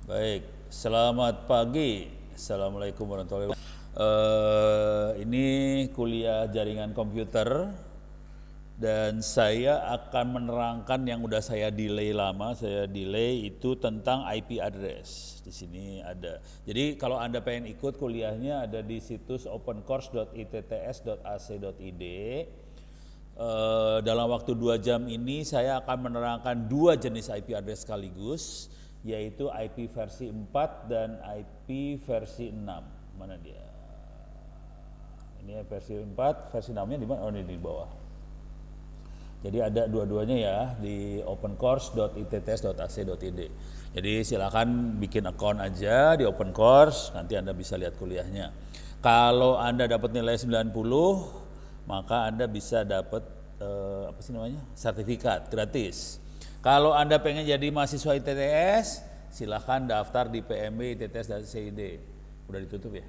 Baik, selamat pagi. Assalamualaikum warahmatullahi wabarakatuh. Ini kuliah jaringan komputer dan saya akan menerangkan yang udah saya delay lama. Saya delay itu tentang IP address. Di sini ada. Jadi kalau Anda pengen ikut kuliahnya ada di situs opencourse.itts.ac.id. Dalam waktu 2 jam ini saya akan menerangkan 2 jenis IP address sekaligus, yaitu IP versi 4 dan IP versi 6. Mana dia? Ini versi 4, versi 6-nya di mana? Oh, ini di bawah. Jadi ada dua-duanya ya di opencourse.itts.ac.id. Jadi silakan bikin account aja di OpenCourse, nanti Anda bisa lihat kuliahnya. Kalau Anda dapat nilai 90, maka Anda bisa dapat sertifikat gratis. Kalau Anda pengen jadi mahasiswa ITTS, silahkan daftar di PMB ITTS.CID. Udah ditutup ya?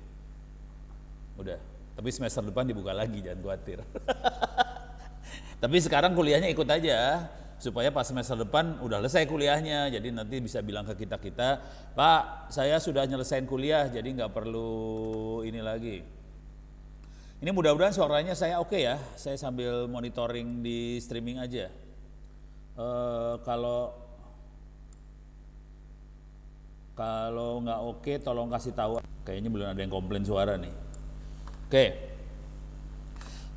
Udah. Tapi semester depan dibuka lagi, jangan khawatir. Tapi sekarang kuliahnya ikut aja, supaya pas semester depan udah selesai kuliahnya. Jadi nanti bisa bilang ke kita, Pak, saya sudah nyelesain kuliah, jadi nggak perlu ini lagi. Ini mudah-mudahan suaranya saya oke ya, saya sambil monitoring di streaming aja. Kalau nggak oke, tolong kasih tahu. Kayaknya belum ada yang komplain suara nih. Oke,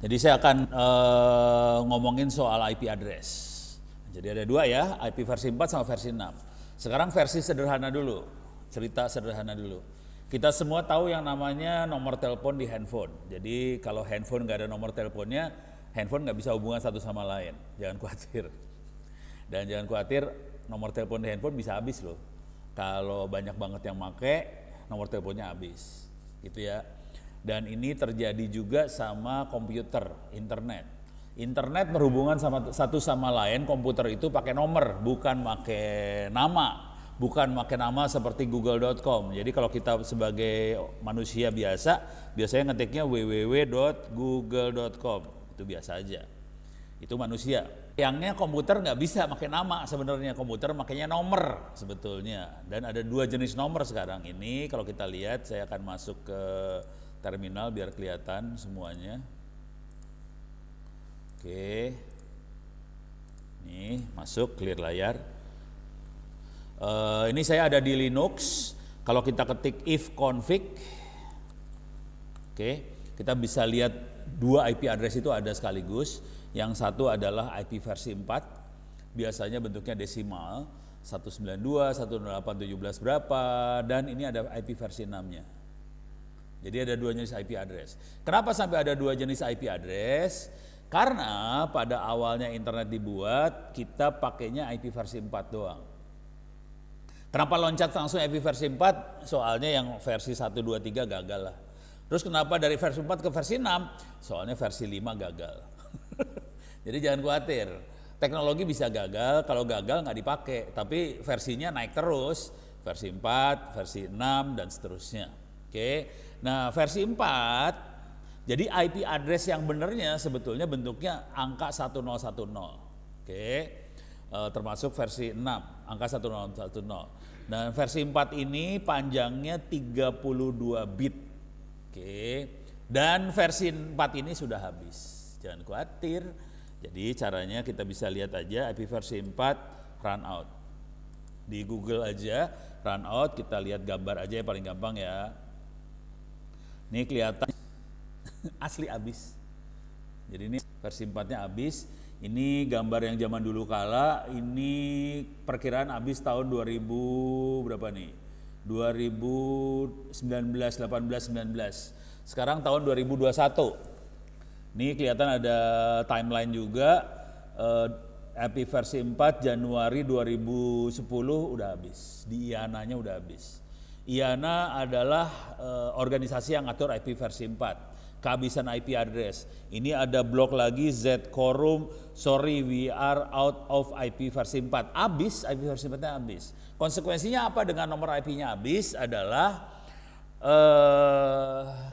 jadi saya akan ngomongin soal IP address. Jadi ada 2 ya, IP versi 4 sama versi 6. Sekarang versi sederhana dulu, cerita sederhana dulu. Kita semua tahu yang namanya nomor telepon di handphone. Jadi kalau handphone nggak ada nomor teleponnya, handphone nggak bisa hubungan satu sama lain. Jangan khawatir. Dan jangan khawatir, nomor telepon di handphone bisa habis loh. Kalau banyak banget yang make, nomor teleponnya habis. Gitu ya. Dan ini terjadi juga sama komputer, internet. Internet berhubungan sama satu sama lain, komputer itu pakai nomor, bukan pakai nama. Bukan pakai nama seperti google.com. Jadi kalau kita sebagai manusia biasanya ngetiknya www.google.com. Itu biasa aja. Itu manusia. Yangnya komputer nggak bisa pakai nama sebenarnya, komputer makanya nomor sebetulnya. Dan ada 2 jenis nomor sekarang ini. Kalau kita lihat, saya akan masuk ke terminal biar kelihatan semuanya. Oke. Nih, masuk clear layar. Ini saya ada di Linux. Kalau kita ketik ifconfig, oke, kita bisa lihat 2 IP address itu ada sekaligus. Yang satu adalah IP versi 4, biasanya bentuknya desimal, 192, 128, 17 berapa, dan ini ada IP versi 6-nya. Jadi ada 2 jenis IP address. Kenapa sampai ada 2 jenis IP address? Karena pada awalnya internet dibuat, kita pakainya IP versi 4 doang. Kenapa loncat langsung IP versi 4? Soalnya yang versi 1, 2, 3 gagal lah. Terus kenapa dari versi 4 ke versi 6? Soalnya versi 5 gagal. Jadi jangan khawatir, teknologi bisa gagal, kalau gagal nggak dipakai, tapi versinya naik terus, versi 4, versi 6, dan seterusnya. Oke, nah versi 4, jadi IP address yang benernya sebetulnya bentuknya angka 1010. Oke. Termasuk versi 6, angka 1010. Dan versi 4 ini panjangnya 32 bit. Oke. Dan versi 4 ini sudah habis. Jangan khawatir. Jadi caranya kita bisa lihat aja IP versi 4 run out. Di Google aja run out, kita lihat gambar aja yang paling gampang ya. Ini kelihatan asli habis. Jadi ini versi 4-nya habis. Ini gambar yang zaman dulu kala, ini perkiraan habis tahun 2000 berapa nih? 2019, 18, 19. Sekarang tahun 2021. Ini kelihatan ada timeline juga, IP versi 4 Januari 2010 udah habis. Di IANA-nya udah habis. IANA adalah organisasi yang ngatur IP versi 4. Kehabisan IP address. Ini ada blog lagi Zquorum, sorry we are out of IP versi 4. Habis, IP versi 4-nya habis. Konsekuensinya apa dengan nomor IP-nya habis adalah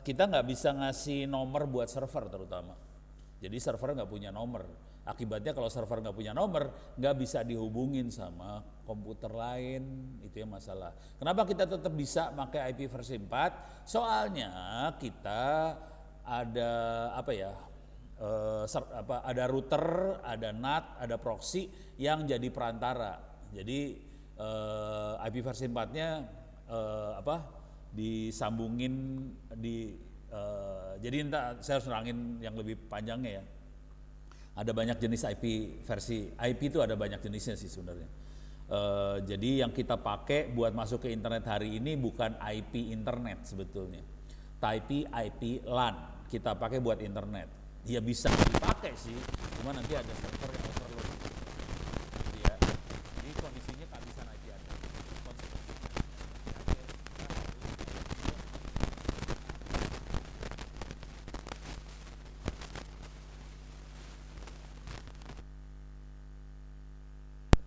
kita nggak bisa ngasih nomor buat server terutama. Jadi server nggak punya nomor. Akibatnya kalau server nggak punya nomor, nggak bisa dihubungin sama komputer lain, itu yang masalah. Kenapa kita tetap bisa pakai IP versi 4? Soalnya kita ada apa ya, ada router, ada NAT, ada proxy yang jadi perantara. Jadi IP versi 4-nya disambungin jadi saya harus nerangin yang lebih panjangnya ya. Ada banyak jenis IP itu ada banyak jenisnya sih sebenarnya. Jadi yang kita pakai buat masuk ke internet hari ini bukan IP internet sebetulnya, tapi IP LAN kita pakai buat internet. Ya bisa dipakai sih, cuma nanti ada server yang overload. Jadi ya, ini kondisinya kehabisan IP address.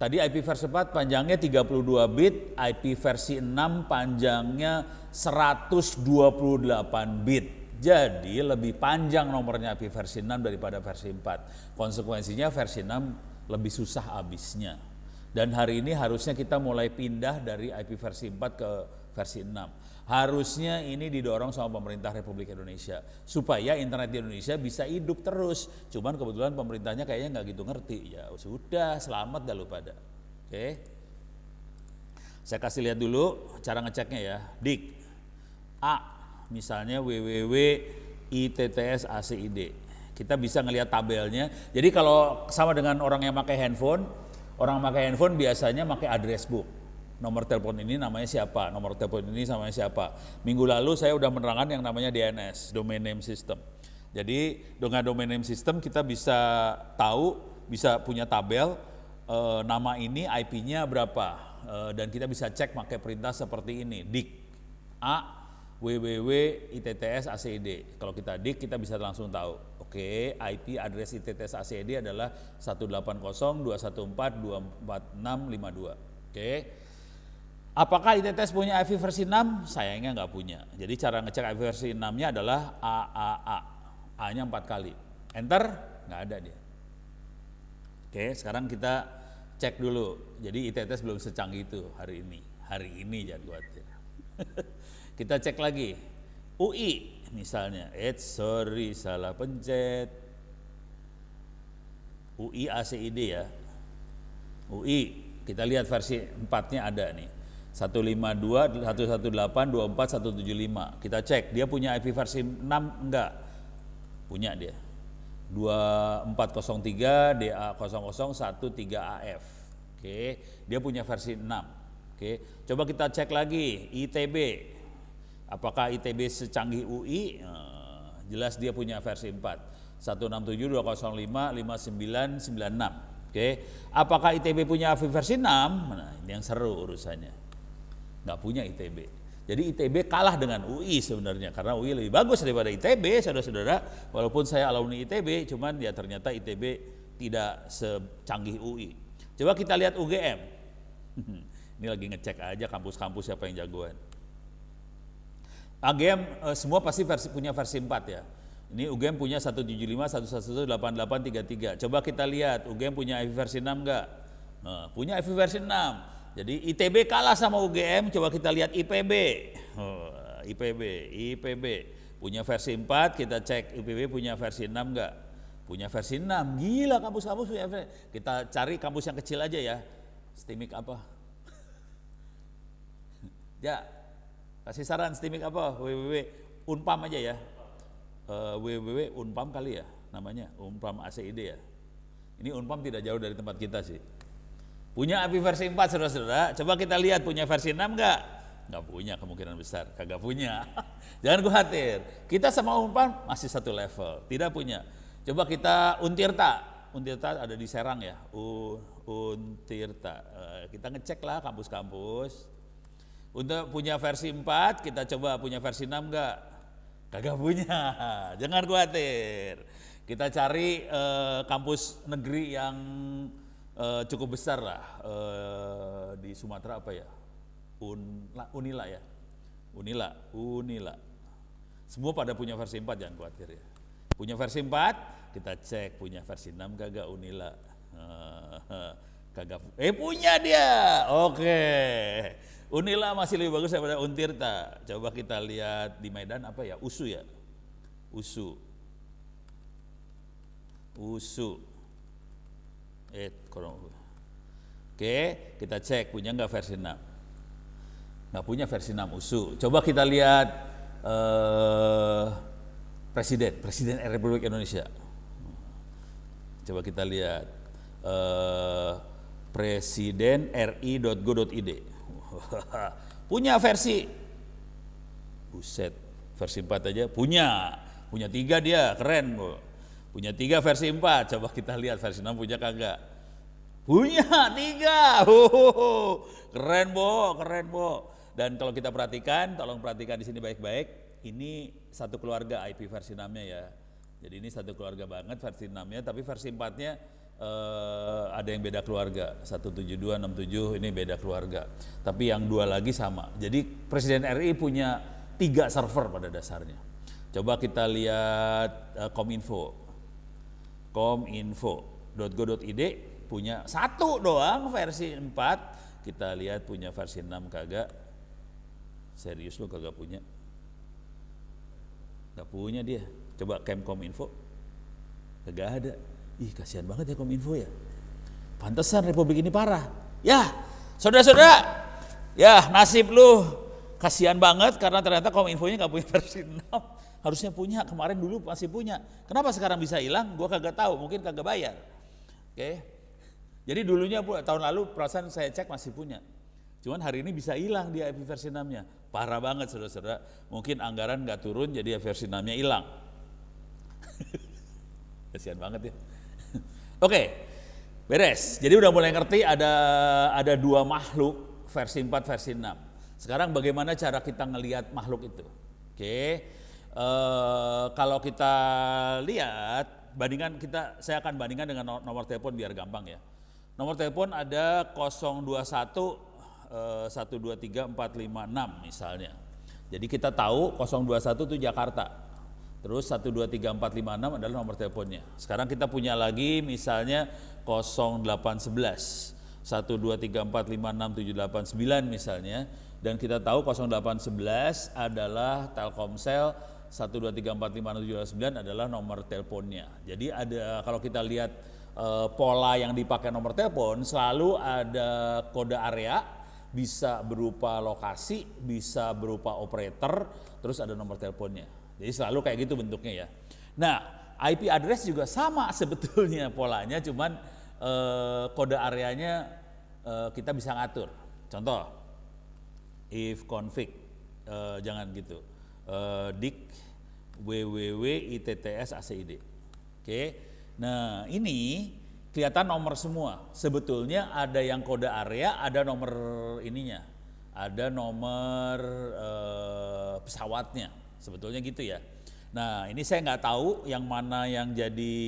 Tadi IP versi 4 panjangnya 32 bit, IP versi 6 panjangnya 128 bit. Jadi lebih panjang nomornya IP versi 6 daripada versi 4. Konsekuensinya versi 6 lebih susah habisnya. Dan hari ini harusnya kita mulai pindah dari IP versi 4 ke versi 6. Harusnya ini didorong sama pemerintah Republik Indonesia supaya internet di Indonesia bisa hidup terus. Cuman kebetulan pemerintahnya kayaknya nggak gitu ngerti. Ya sudah, selamat dah lu pada. Oke. Saya kasih lihat dulu cara ngeceknya ya. Dik. A, misalnya www.ittsaCID. Kita bisa ngelihat tabelnya. Jadi kalau sama dengan orang yang pakai handphone, biasanya pakai address book. Nomor telepon ini namanya siapa, nomor telepon ini namanya siapa. Minggu lalu saya udah menerangkan yang namanya DNS, Domain Name System. Jadi dengan Domain Name System kita bisa tahu, bisa punya tabel nama ini IP-nya berapa, dan kita bisa cek pakai perintah seperti ini, dik A www.ittsaCID. Kalau kita dik kita bisa langsung tahu. Oke, IP address ittsaCID adalah 180.214.24652. Oke. Apakah ITTS punya IP versi 6? Sayangnya nggak punya. Jadi cara ngecek IP versi 6-nya adalah AAA. A-nya 4 kali. Enter, nggak ada dia. Oke, sekarang kita cek dulu. Jadi ITTS belum secanggih itu hari ini. Hari ini jangan khawatir. Kita cek lagi. UI misalnya. Sorry, salah pencet. UI ACID ya. UI, kita lihat versi 4-nya ada nih. 152.118.24.175. Kita cek, dia punya IP versi 6 enggak? Punya dia. 2403 DA0013AF. Oke, dia punya versi 6. Oke, coba kita cek lagi ITB. Apakah ITB secanggih UI? Jelas dia punya versi 4. 167.205.5996. Oke, apakah ITB punya IP versi 6? Nah, ini yang seru urusannya. Nggak punya ITB. Jadi ITB kalah dengan UI sebenarnya karena UI lebih bagus daripada ITB, saudara-saudara. Walaupun saya alumni ITB, cuman ya ternyata ITB tidak secanggih UI. Coba kita lihat UGM. Ini lagi ngecek aja kampus-kampus siapa yang jagoan. UGM semua pasti punya versi 4 ya. Ini UGM punya 175.111.8833. Coba kita lihat UGM punya IP versi 6 enggak? Nah, punya IP versi 6. Jadi ITB kalah sama UGM, coba kita lihat IPB. IPB punya versi 4, kita cek IPB punya versi 6 enggak? Punya versi 6. Gila, kampus-kampus punya versi. Kita cari kampus yang kecil aja ya. STIMIK apa? Ya, kasih saran STIMIK apa? www.unpam aja ya. www.unpam kali ya namanya, Unpam ACID ya. Ini Unpam tidak jauh dari tempat kita sih. Punya IP versi 4 saudara-saudara, coba kita lihat punya versi 6 enggak? Enggak punya, kemungkinan besar, kagak punya. Jangan khawatir, kita sama Unpam masih satu level, tidak punya. Coba kita Untirta ada di Serang ya, Untirta. Kita ngecek lah kampus-kampus. Untuk punya versi 4, kita coba punya versi 6 enggak? Kagak punya, jangan khawatir. Kita cari kampus negeri yang cukup besar lah, di Sumatera apa ya? Unila ya. Unila. Semua pada punya versi 4, jangan khawatir ya. Punya versi 4, kita cek punya versi 6 kagak Unila. Kagak. Punya dia. Oke. Unila masih lebih bagus daripada Untirta. Coba kita lihat di Medan apa ya? USU ya. USU. Oke, kita cek punya nggak versi 6. Nggak punya versi 6 USU. Coba kita lihat Presiden Republik Indonesia. Coba kita lihat presiden ri.go.id. Punya versi. Buset, versi 4 aja punya 3 dia, keren Bu. Punya 3 versi 4, coba kita lihat versi 6 punya kagak. Punya 3, keren Bo. Dan kalau kita perhatikan, tolong perhatikan di sini baik-baik, ini satu keluarga IP versi 6-nya ya. Jadi ini satu keluarga banget versi 6-nya, tapi versi 4-nya ada yang beda keluarga, 172, 67 ini beda keluarga. Tapi yang 2 lagi sama. Jadi Presiden RI punya 3 server pada dasarnya. Coba kita lihat kominfo.go.id punya 1 doang versi 4. Kita lihat punya versi 6 kagak. Serius lo kagak punya? Gak punya dia. Coba Kominfo. Kagak ada. Ih kasihan banget ya Kominfo ya. Pantesan Republik ini parah. Ya, saudara-saudara. Ya, nasib lu kasihan banget karena ternyata Kominfonya gak punya versi 6. Harusnya punya, kemarin dulu masih punya. Kenapa sekarang bisa hilang? Gua kagak tahu, mungkin kagak bayar. Oke. Jadi dulunya tahun lalu perasaan saya cek masih punya. Cuman hari ini bisa hilang dia IP versi 6-nya. Parah banget saudara-saudara. Mungkin anggaran gak turun jadi versi 6-nya hilang. Kasihan banget ya. Oke, beres. Jadi udah mulai ngerti ada 2 makhluk versi 4 versi 6. Sekarang bagaimana cara kita ngelihat makhluk itu? Oke. Kalau kita lihat saya akan bandingkan dengan nomor telepon biar gampang ya. Nomor telepon ada 021 123 456 misalnya. Jadi kita tahu 021 itu Jakarta. Terus 123456 adalah nomor teleponnya. Sekarang kita punya lagi misalnya 0811 123456789 misalnya, dan kita tahu 0811 adalah Telkomsel, 123456789 adalah nomor teleponnya. Jadi ada, kalau kita lihat pola yang dipakai nomor telepon selalu ada kode area, bisa berupa lokasi, bisa berupa operator, terus ada nomor teleponnya. Jadi selalu kayak gitu bentuknya ya. Nah, IP address juga sama sebetulnya polanya, cuman kode areanya kita bisa ngatur. Contoh, if config, jangan gitu, dik www.itts.acid. Oke. Nah, ini kelihatan nomor semua. Sebetulnya ada yang kode area, ada nomor ininya, ada nomor pesawatnya. Sebetulnya gitu ya. Nah, ini saya nggak tahu yang mana yang jadi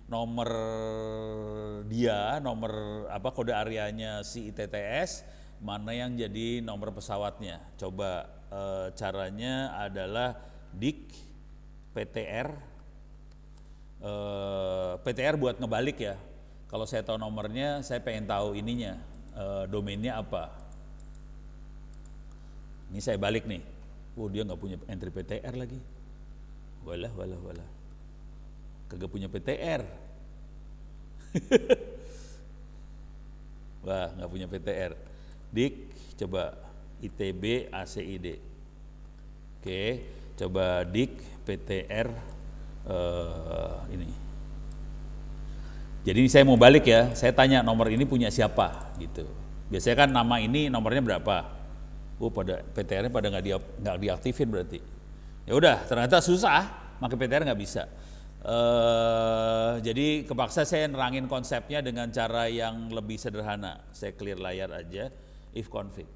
nomor dia, nomor apa kode areanya si ITTS, mana yang jadi nomor pesawatnya. Coba caranya adalah dik PTR. PTR buat ngebalik ya. Kalau saya tahu nomornya, saya pengen tahu ininya, domainnya apa. Ini saya balik nih. Dia nggak punya entry PTR lagi. Walah. Kagak punya PTR. Wah, nggak punya PTR. Dik, coba ITB ACID. Oke, coba dik PTR ini. Jadi saya mau balik ya, saya tanya nomor ini punya siapa gitu. Biasanya kan nama ini nomornya berapa? Pada PTR-nya pada nggak diaktifin berarti. Ya udah, ternyata susah, pakai PTR nggak bisa. Jadi kepaksa saya nerangin konsepnya dengan cara yang lebih sederhana. Saya clear layar aja, if config.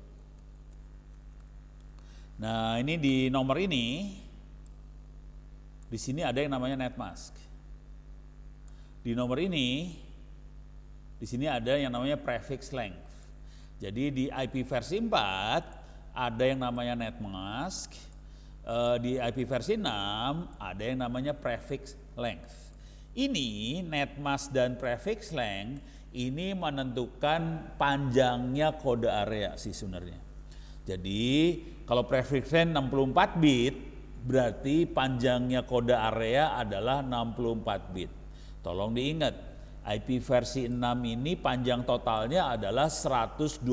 Nah, ini di nomor ini, di sini ada yang namanya netmask. Di nomor ini, di sini ada yang namanya prefix length. Jadi di IP versi 4 ada yang namanya netmask, Di IP versi 6 ada yang namanya prefix length. Ini netmask dan prefix length ini menentukan panjangnya kode area sih sebenarnya. Jadi kalau prefix length 64 bit berarti panjangnya kode area adalah 64 bit. Tolong diingat, IP versi 6 ini panjang totalnya adalah 128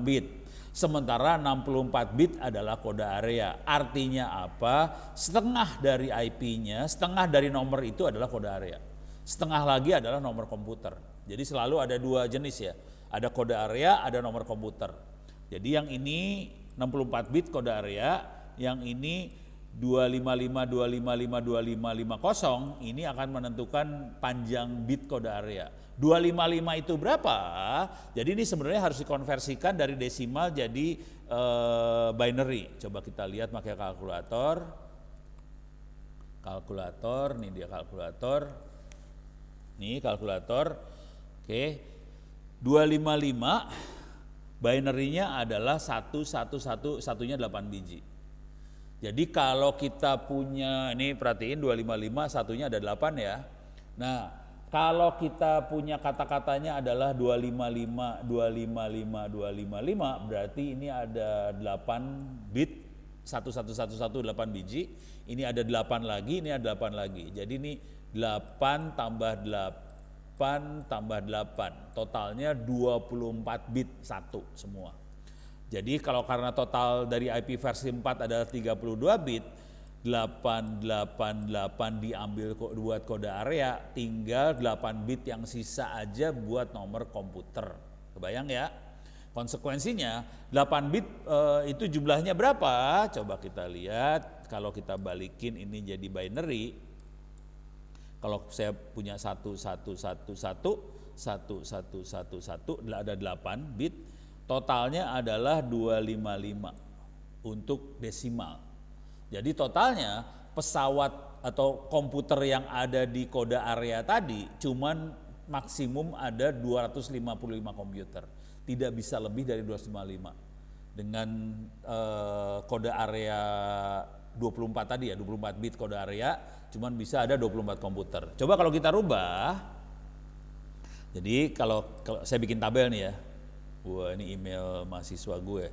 bit. Sementara 64 bit adalah kode area. Artinya apa? Setengah dari IP-nya, setengah dari nomor itu adalah kode area. Setengah lagi adalah nomor komputer. Jadi selalu ada dua jenis ya. Ada kode area, ada nomor komputer. Jadi yang ini 64 bit kode area, yang ini 25525525550 ini akan menentukan panjang bit kode area. 255 itu berapa? Jadi ini sebenarnya harus dikonversikan dari desimal jadi binary. Coba kita lihat pakai kalkulator. Nih dia kalkulator. Nih kalkulator. Oke. 255 binary-nya adalah 111, satunya 8 biji. Jadi kalau kita punya, ini perhatiin 255 satunya ada 8 ya. Nah, kalau kita punya kata-katanya adalah 255, 255, 255, berarti ini ada 8 bit, 1111 8 biji, ini ada 8 lagi, ini ada 8 lagi. Jadi ini 8 tambah 8 tambah 8, totalnya 24 bit satu semua. Jadi kalau karena total dari IP versi 4 adalah 32 bit, 888 diambil buat kode area, tinggal 8 bit yang sisa aja buat nomor komputer. Kebayang ya? Konsekuensinya 8 bit itu jumlahnya berapa? Coba kita lihat, kalau kita balikin ini jadi binary. Kalau saya punya 1111 ada 8 bit, totalnya adalah 255 untuk desimal. Jadi totalnya pesawat atau komputer yang ada di kode area tadi cuman maksimum ada 255 komputer. Tidak bisa lebih dari 255. Dengan kode area 24 tadi ya, 24 bit kode area, cuman bisa ada 24 komputer. Coba kalau kita rubah. Jadi kalau saya bikin tabel nih ya. Wah, ini email mahasiswa gue.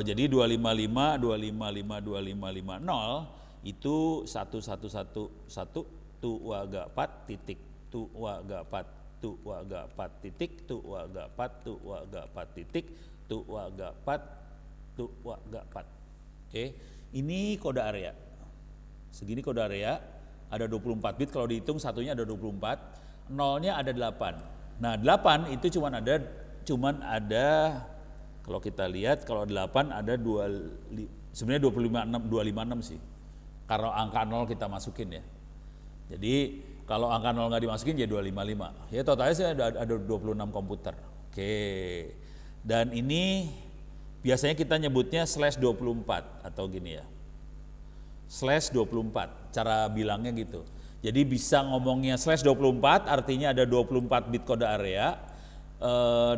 Jadi 255 itu 1111 tuwaga 4 titik tuwaga 4 tuwaga 4 titik tuwaga 4 tuwaga 4 titik tuwaga 4 tuwaga 4. Oke, ini kode area. Segini kode area, ada 24 bit, kalau dihitung satunya ada 24, nolnya ada 8. Nah, 8 itu cuman ada kalau kita lihat, kalau 8 ada sebenarnya 256 sih. Kalau angka 0 kita masukin ya. Jadi kalau angka 0 nggak dimasukin ya 255. Ya totalnya sih ada 26 komputer. Oke. Dan ini biasanya kita nyebutnya /24 atau gini ya. /24, cara bilangnya gitu. Jadi bisa ngomongnya /24 artinya ada 24 bit kode area.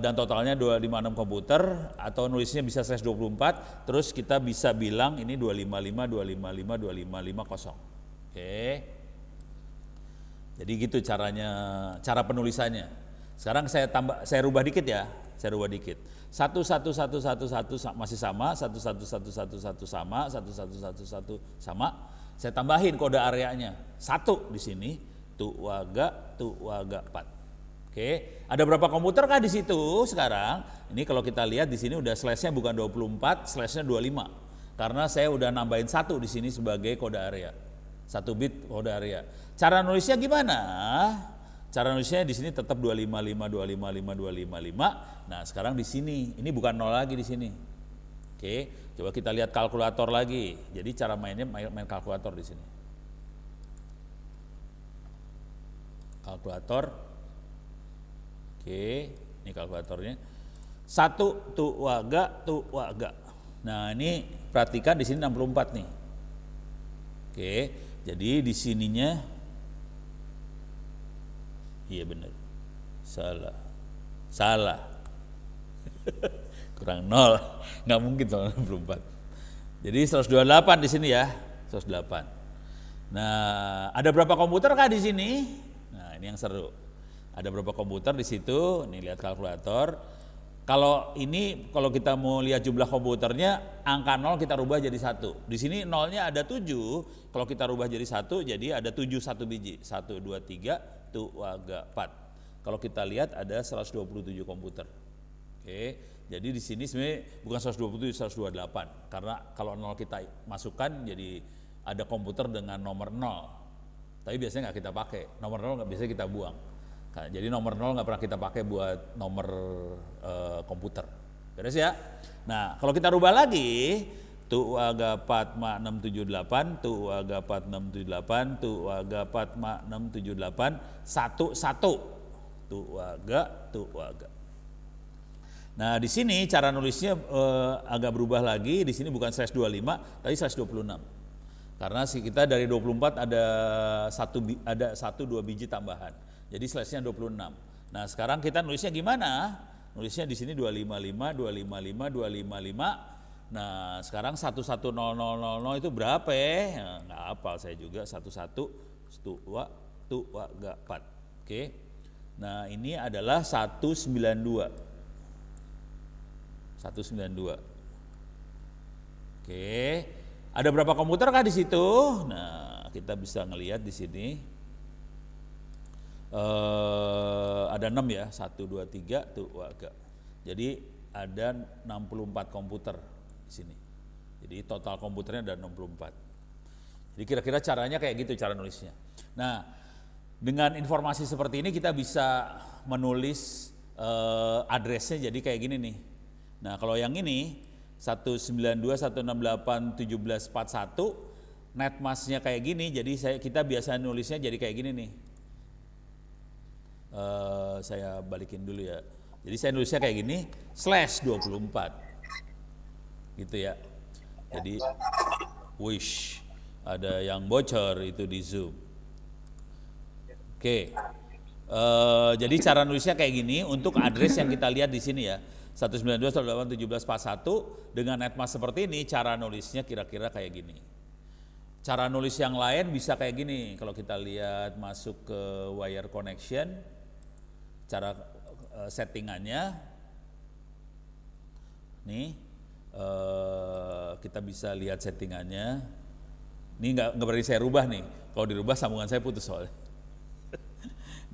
Dan totalnya 256 komputer, atau nulisnya bisa /24, terus kita bisa bilang ini 255 255 2550. Oke. Jadi gitu cara penulisannya. Sekarang saya rubah dikit ya. Saya rubah dikit. 11111 masih sama, 11111 sama, 11111 sama. Saya tambahin kode areanya. 1 di sini, tuwaga 4. Oke, ada berapa komputer kah di situ sekarang? Ini kalau kita lihat di sini udah slash-nya bukan 24, slash-nya 25. Karena saya udah nambahin 1 di sini sebagai kode area. 1 bit kode area. Cara nulisnya gimana? Cara nulisnya di sini tetap 255 255 255. Nah, sekarang di sini ini bukan 0 lagi di sini. Oke, coba kita lihat kalkulator lagi. Jadi cara mainnya main kalkulator di sini. Kalkulator. Oke, ini kalkulatornya. 1 tuwaga. Nah, ini perhatikan di sini 64 nih. Oke, jadi di sininya iya benar. Salah. Kurang 0. Nggak mungkin soal 64. Jadi 128 di sini ya, 128. Nah, ada berapa komputer kah di sini? Nah, ini yang seru. Ada berapa komputer di situ? Nih lihat kalkulator. Kalau kita mau lihat jumlah komputernya, angka 0 kita rubah jadi 1. Di sini nolnya ada 7, kalau kita rubah jadi 1, jadi ada 7 1 biji. 1, 2, 3, tuh agak 4. Kalau kita lihat ada 127 komputer. Oke, jadi di sini sebenarnya bukan 127, 128. Karena kalau 0 kita masukkan, jadi ada komputer dengan nomor 0. Tapi biasanya nggak kita pakai, nomor 0 nggak biasanya kita buang. Jadi nomor 0 nggak pernah kita pakai buat nomor komputer. Beres ya? Nah, kalau kita rubah lagi, tu aga 4 ma 678, tu aga 4 678, tu aga 4 ma 678, 1 1. Tu aga. Nah, di sini cara nulisnya agak berubah lagi. Di sini bukan /25, tapi /26. Karena kita dari 24 ada 1-2 biji tambahan. Jadi slashnya 26. Nah, sekarang kita nulisnya gimana? Nulisnya di sini 255, 255, 255. Nah, sekarang 11000 itu berapa ya? Nah, nggak hafal saya juga, 11 tua gak 4. Oke. Nah, ini adalah 192. 192. Oke. Ada berapa komputer kah di situ? Nah, kita bisa ngelihat di sini. Ada 6 ya, 1, 2, 3 tuh agak. Jadi ada 64 komputer di sini. Jadi total komputernya ada 64. Jadi kira-kira caranya kayak gitu cara nulisnya. Nah, dengan informasi seperti ini kita bisa menulis addressnya jadi kayak gini nih. Nah, kalau yang ini 192.168.1741 netmasknya kayak gini, jadi kita biasa nulisnya jadi kayak gini nih. Saya balikin dulu ya. Jadi saya nulisnya kayak gini /24 gitu ya. Jadi wish ada yang bocor itu di Zoom. Oke. Jadi cara nulisnya kayak gini untuk address yang kita lihat di sini ya. 192.168.1741 dengan netmask seperti ini, cara nulisnya kira-kira kayak gini. Cara nulis yang lain bisa kayak gini. Kalau kita lihat masuk ke wire connection, cara settingannya nih, kita bisa lihat settingannya. Ini nggak berarti saya rubah nih. Kalau dirubah sambungan saya putus soalnya.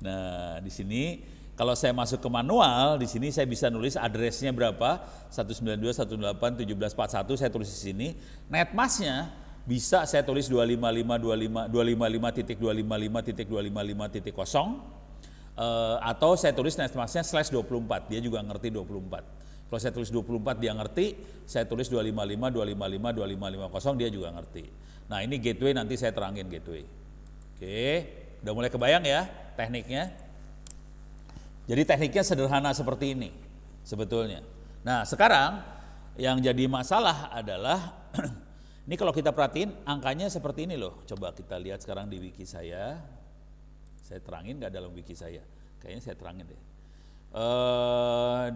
Nah, di sini kalau saya masuk ke manual, di sini saya bisa nulis addressnya berapa, 192.168.1741 saya tulis di sini. Netmasknya bisa saya tulis 255.255.255.255.0 atau saya tulis netmasknya /24, dia juga ngerti 24. Kalau saya tulis 24 dia ngerti, saya tulis 255.255.255.0 dia juga ngerti. Nah, ini gateway, nanti saya terangin gateway. Oke, udah mulai kebayang ya tekniknya? Jadi tekniknya sederhana seperti ini sebetulnya. Nah, sekarang yang jadi masalah adalah ini kalau kita perhatiin angkanya seperti ini loh. Coba kita lihat sekarang di wiki saya. Saya terangin nggak dalam wiki saya? Kayaknya saya terangin deh.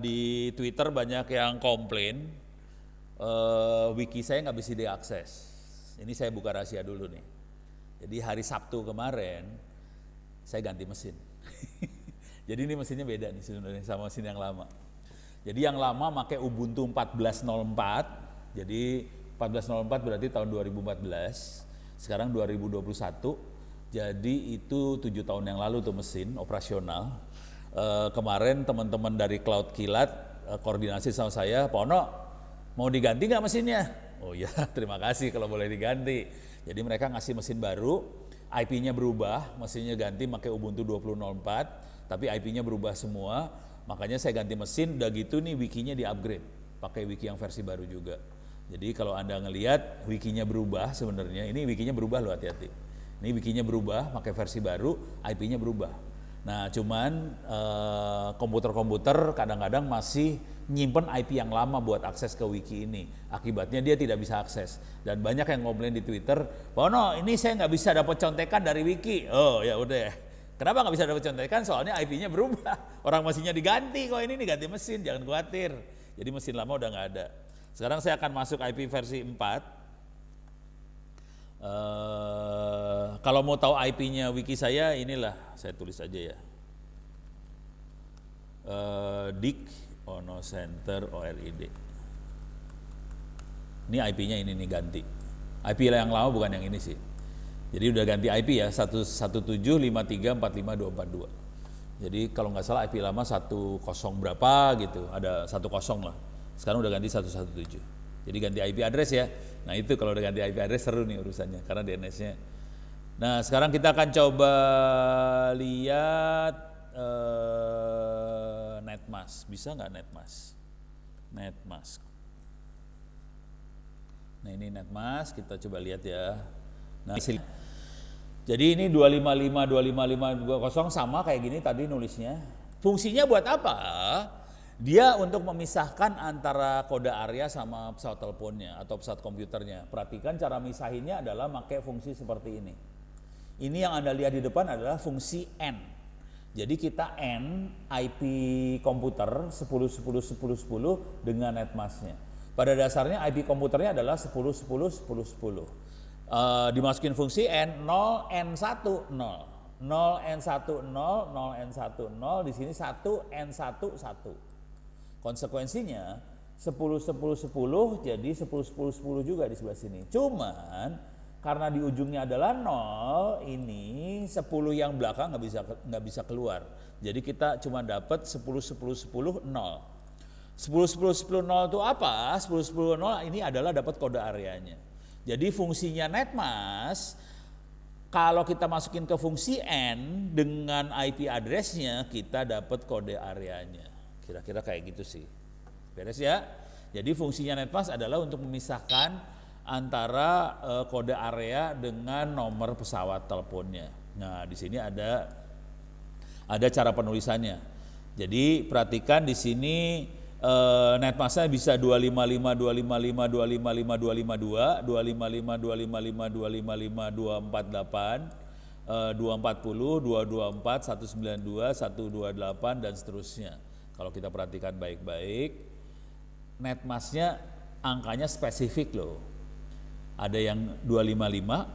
Di Twitter banyak yang komplain wiki saya nggak bisa diakses. Ini saya buka rahasia dulu nih. Jadi hari Sabtu kemarin saya ganti mesin. Jadi ini mesinnya beda nih sebenarnya sama mesin yang lama. Jadi yang lama pakai Ubuntu 14.04. Jadi 14.04 berarti tahun 2014. Sekarang 2021. Jadi itu 7 tahun yang lalu tuh mesin operasional. Kemarin teman-teman dari Cloud Kilat koordinasi sama saya, Pak Ono mau diganti nggak mesinnya? Oh iya, terima kasih kalau boleh diganti. Jadi mereka ngasih mesin baru, IP-nya berubah, mesinnya ganti pakai Ubuntu 20.04. Tapi IP-nya berubah semua, makanya saya ganti mesin, udah gitu nih wikinya di-upgrade, pakai wiki yang versi baru juga. Jadi kalau Anda ngelihat wikinya berubah sebenarnya, ini wikinya berubah loh, hati-hati. Ini wikinya berubah, pakai versi baru, IP-nya berubah. Nah, cuman komputer-komputer kadang-kadang masih nyimpen IP yang lama buat akses ke wiki ini. Akibatnya dia tidak bisa akses. Dan banyak yang komplain di Twitter, "Pak Ono, ini saya nggak bisa dapat contekan dari wiki." Oh ya udah. Kenapa nggak bisa dapat contekan? Soalnya IP-nya berubah. Orang mesinnya diganti, kok ini diganti mesin, jangan khawatir. Jadi mesin lama udah nggak ada. Sekarang saya akan masuk IP versi 4. Kalau mau tahu IP-nya wiki saya, inilah saya tulis aja ya. Dik Ono Center ORID. Ini IP-nya ini nih ganti. IP yang lama bukan yang ini sih. Jadi udah ganti IP ya, 11753452242. Jadi kalau nggak salah IP lama 10 berapa gitu, ada 10 lah. Sekarang udah ganti 117. Jadi ganti IP address ya. Nah itu kalau udah ganti IP address seru nih urusannya karena DNS-nya. Nah sekarang kita akan coba lihat NetMask. Bisa nggak NetMask? NetMask. Nah ini NetMask, kita coba lihat ya. Nah jadi ini 255.255.20 sama kayak gini tadi nulisnya. Fungsinya buat apa? Dia untuk memisahkan antara kode area sama pesawat teleponnya atau pesawat komputernya. Perhatikan cara misahinnya adalah pakai fungsi seperti ini. Ini yang Anda lihat di depan adalah fungsi N. Jadi kita N IP komputer 10.10.10.10 dengan NetMask-nya. Pada dasarnya IP komputernya adalah 10.10.10.10. Dimasukin fungsi N 0N1 0. 0N1 0, 0N1 0, di sini 1 N1 1. Konsekuensinya 10 10 10 jadi 10 10 10 juga di sebelah sini. Cuman karena di ujungnya adalah 0, ini 10 yang belakang nggak bisa keluar. Jadi kita cuma dapat 10 10 10 0. 10 10 10 0 itu apa? 10 10 0 ini adalah dapat kode areanya. Jadi fungsinya NetMask kalau kita masukin ke fungsi N dengan IP address-nya kita dapat kode areanya. Kira-kira kayak gitu sih. Beres ya? Jadi fungsinya NetMask adalah untuk memisahkan antara kode area dengan nomor pesawat teleponnya. Nah, di sini ada cara penulisannya. Jadi perhatikan di sini NetMask-nya bisa 255 255 255 252 255 255 255 248 240 224 192 128 dan seterusnya. Kalau kita perhatikan baik-baik, NetMask-nya angkanya spesifik loh. Ada yang 255,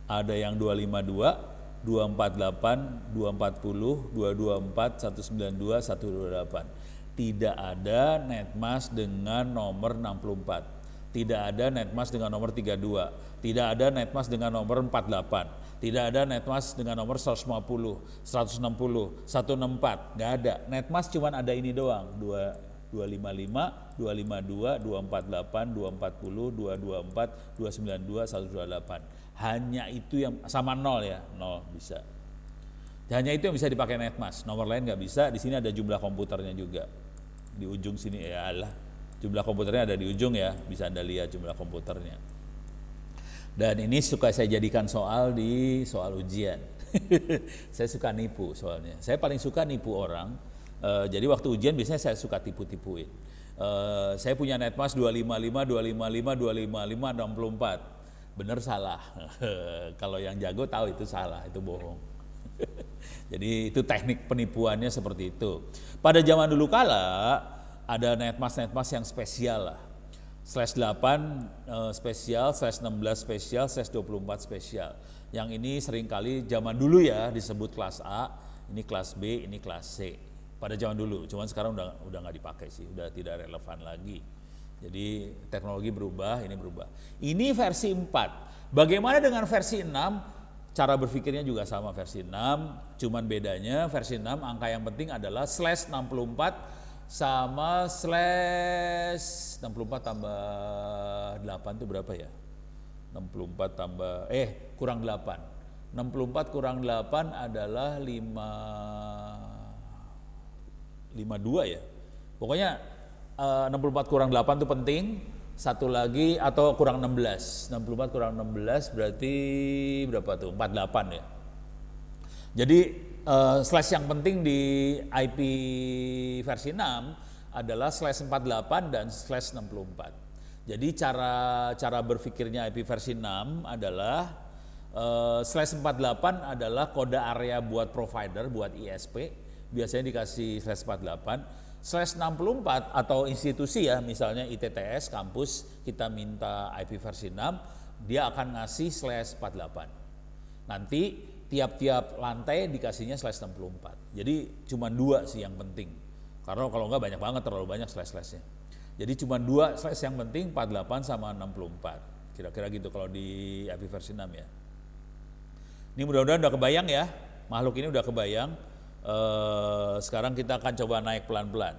ada yang 252, 248, 240, 224, 192, 128. Tidak ada NetMask dengan nomor 64. Tidak ada NetMask dengan nomor 32. Tidak ada NetMask dengan nomor 48. Tidak ada NetMask dengan nomor 150, 160, 164. Nggak ada. NetMask cuma ada ini doang. 255, 252, 248, 240, 224, 292, 128. Hanya itu yang sama 0 ya. 0 bisa. Hanya itu yang bisa dipakai NetMask. Nomor lain nggak bisa. Di sini ada jumlah komputernya juga. Di ujung sini ya Allah. Jumlah komputernya ada di ujung ya, bisa Anda lihat jumlah komputernya. Dan ini suka saya jadikan soal ujian. Saya suka nipu soalnya. Saya paling suka nipu orang. Jadi waktu ujian biasanya saya suka tipu-tipuin. Saya punya NetMask 255, 255, 255, 64. Bener salah. Kalau yang jago tahu itu salah, itu bohong. Jadi itu teknik penipuannya seperti itu. Pada zaman dulu kala ada NetMask yang spesial lah. /8 spesial, /16 spesial, /24 spesial. Yang ini seringkali zaman dulu ya disebut kelas A, ini kelas B, ini kelas C. Pada zaman dulu, cuman sekarang udah nggak dipakai sih, udah tidak relevan lagi. Jadi teknologi berubah, ini berubah. Ini versi 4. Bagaimana dengan versi 6? Cara berpikirnya juga sama versi 6, cuman bedanya versi 6 angka yang penting adalah /64 sama /64 tambah 8 itu berapa ya? 64 tambah kurang 8. 64 kurang 8 adalah 52 ya. Pokoknya 64 kurang 8 itu penting. Satu lagi atau kurang 16. 64 kurang 16 berarti berapa tuh? 48 ya. Jadi slash yang penting di IP versi 6 adalah /48 dan /64. Jadi cara berpikirnya IP versi 6 adalah /48 adalah kode area buat provider, buat ISP. Biasanya dikasih /48. /64 atau institusi ya, misalnya ITTS, kampus, kita minta IP versi 6. dia akan ngasih /48. Nanti tiap-tiap lantai dikasihnya /64. Jadi cuma 2 sih yang penting. Karena kalau enggak banyak banget, terlalu banyak slash-slashnya. Jadi cuma 2 slash yang penting, 48 sama 64. Kira-kira gitu kalau di IP versi 6 ya. Ini mudah-mudahan udah kebayang ya. Makhluk ini udah kebayang. Sekarang kita akan coba naik pelan-pelan.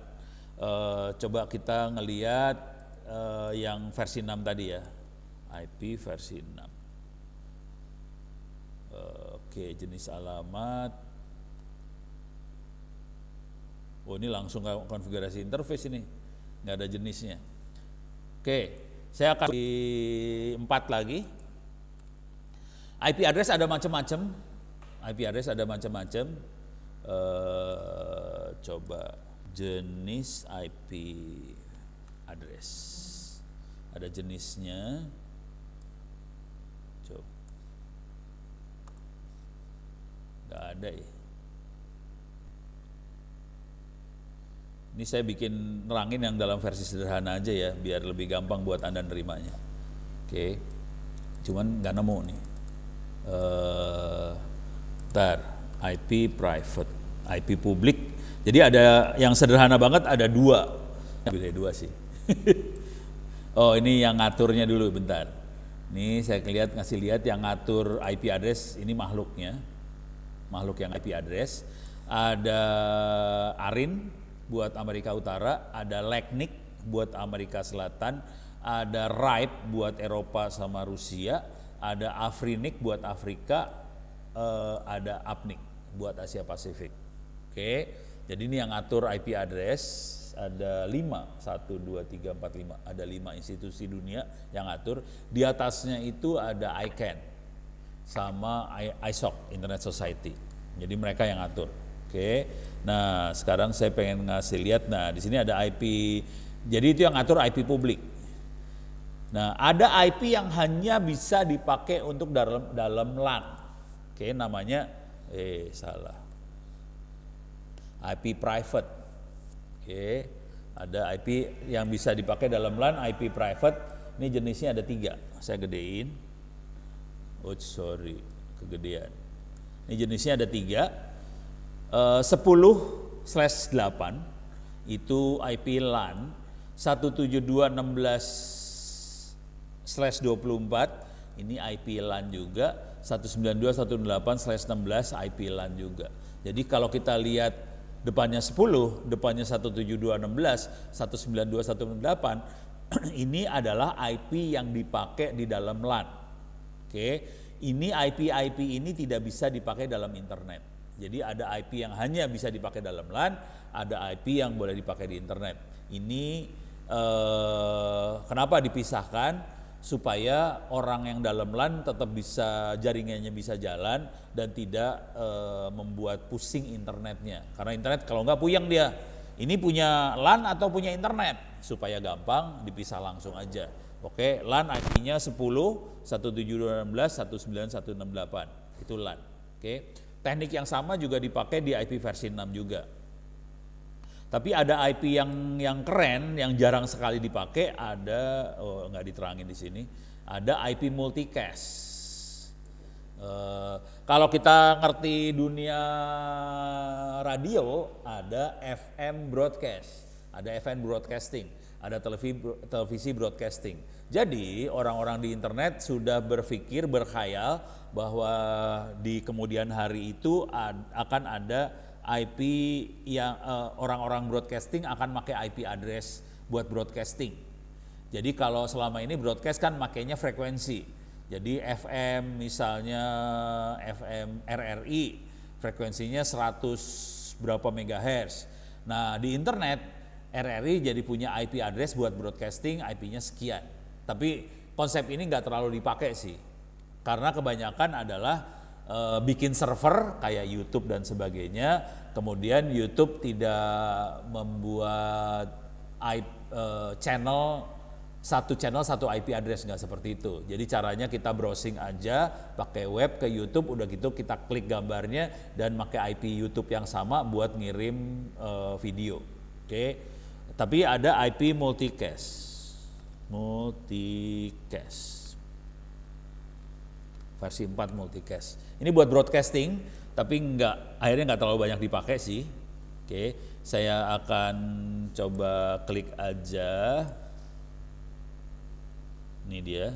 Coba kita ngeliat yang versi 6 tadi ya. IP versi 6. Oke, jenis alamat. Oh, ini langsung konfigurasi interface ini. Nggak ada jenisnya. Oke, saya akan di 4 lagi. IP address ada macam-macam. IP address ada macam-macam. Coba jenis IP address. Ada jenisnya. Coba. Nggak ada ya. Ini saya bikin nerangin yang dalam versi sederhana aja ya, biar lebih gampang buat Anda nerimanya. Oke, cuman nggak nemu nih. IP private, IP publik. Jadi ada yang sederhana banget, ada 2. Pilih 2 sih. Oh, ini yang ngaturnya dulu, bentar. Ini saya ngasih lihat yang ngatur IP address, ini makhluknya. Makhluk yang IP address. Ada ARIN buat Amerika Utara, ada LACNIC buat Amerika Selatan, ada RIPE buat Eropa sama Rusia, ada AFRINIC buat Afrika, ada APNIC buat Asia Pasifik. Oke, jadi ini yang ngatur IP address, ada 5, 1, 2, 3, 4, 5, ada 5 institusi dunia yang ngatur. Di atasnya itu ada ICANN sama ISOC, Internet Society. Jadi mereka yang ngatur. Oke, nah sekarang saya pengen ngasih lihat, nah di sini ada IP, jadi itu yang ngatur IP publik. Nah ada IP yang hanya bisa dipakai untuk dalam LAN. Oke, namanya, salah. IP private. Oke, ada IP yang bisa dipakai dalam LAN, IP private. Ini jenisnya ada 3, saya gedein. Oh sorry, kegedean. Ini jenisnya ada 3. 10/8 itu IP LAN, 172.16/24 ini IP LAN juga, 192.168/16 IP LAN juga. Jadi kalau kita lihat depannya 10, depannya 172.16, 192.168 ini adalah IP yang dipakai di dalam LAN. Oke, ini IP ini tidak bisa dipakai dalam internet. Jadi ada IP yang hanya bisa dipakai dalam LAN, ada IP yang boleh dipakai di internet. Ini kenapa dipisahkan? Supaya orang yang dalam LAN tetap bisa, jaringannya bisa jalan dan tidak membuat pusing internetnya. Karena internet kalau nggak puyeng dia. Ini punya LAN atau punya internet? Supaya gampang dipisah langsung aja. Oke, LAN IP-nya 10, 172.16, 191.168. Itu LAN. Oke. Teknik yang sama juga dipakai di IP versi 6 juga. Tapi ada IP yang keren, yang jarang sekali dipakai, ada, nggak diterangin di sini, ada IP multicast. Kalau kita ngerti dunia radio, ada FM broadcast, ada FM broadcasting, ada televisi broadcasting. Jadi orang-orang di internet sudah berpikir, berkhayal bahwa di kemudian hari itu akan ada IP yang orang-orang broadcasting akan pakai IP address buat broadcasting. Jadi kalau selama ini broadcast kan makainya frekuensi. Jadi FM misalnya FM RRI frekuensinya 100 berapa megahertz. Nah di internet RRI jadi punya IP address buat broadcasting, IP-nya sekian. Tapi konsep ini nggak terlalu dipakai sih. Karena kebanyakan adalah bikin server kayak YouTube dan sebagainya, kemudian YouTube tidak membuat channel satu IP address, nggak seperti itu. Jadi caranya kita browsing aja pakai web ke YouTube, udah gitu kita klik gambarnya dan pakai IP YouTube yang sama buat ngirim video. Oke. Tapi ada IP multicast. versi 4 multicast. Ini buat broadcasting, tapi akhirnya nggak terlalu banyak dipakai sih. Oke, saya akan coba klik aja. Ini dia.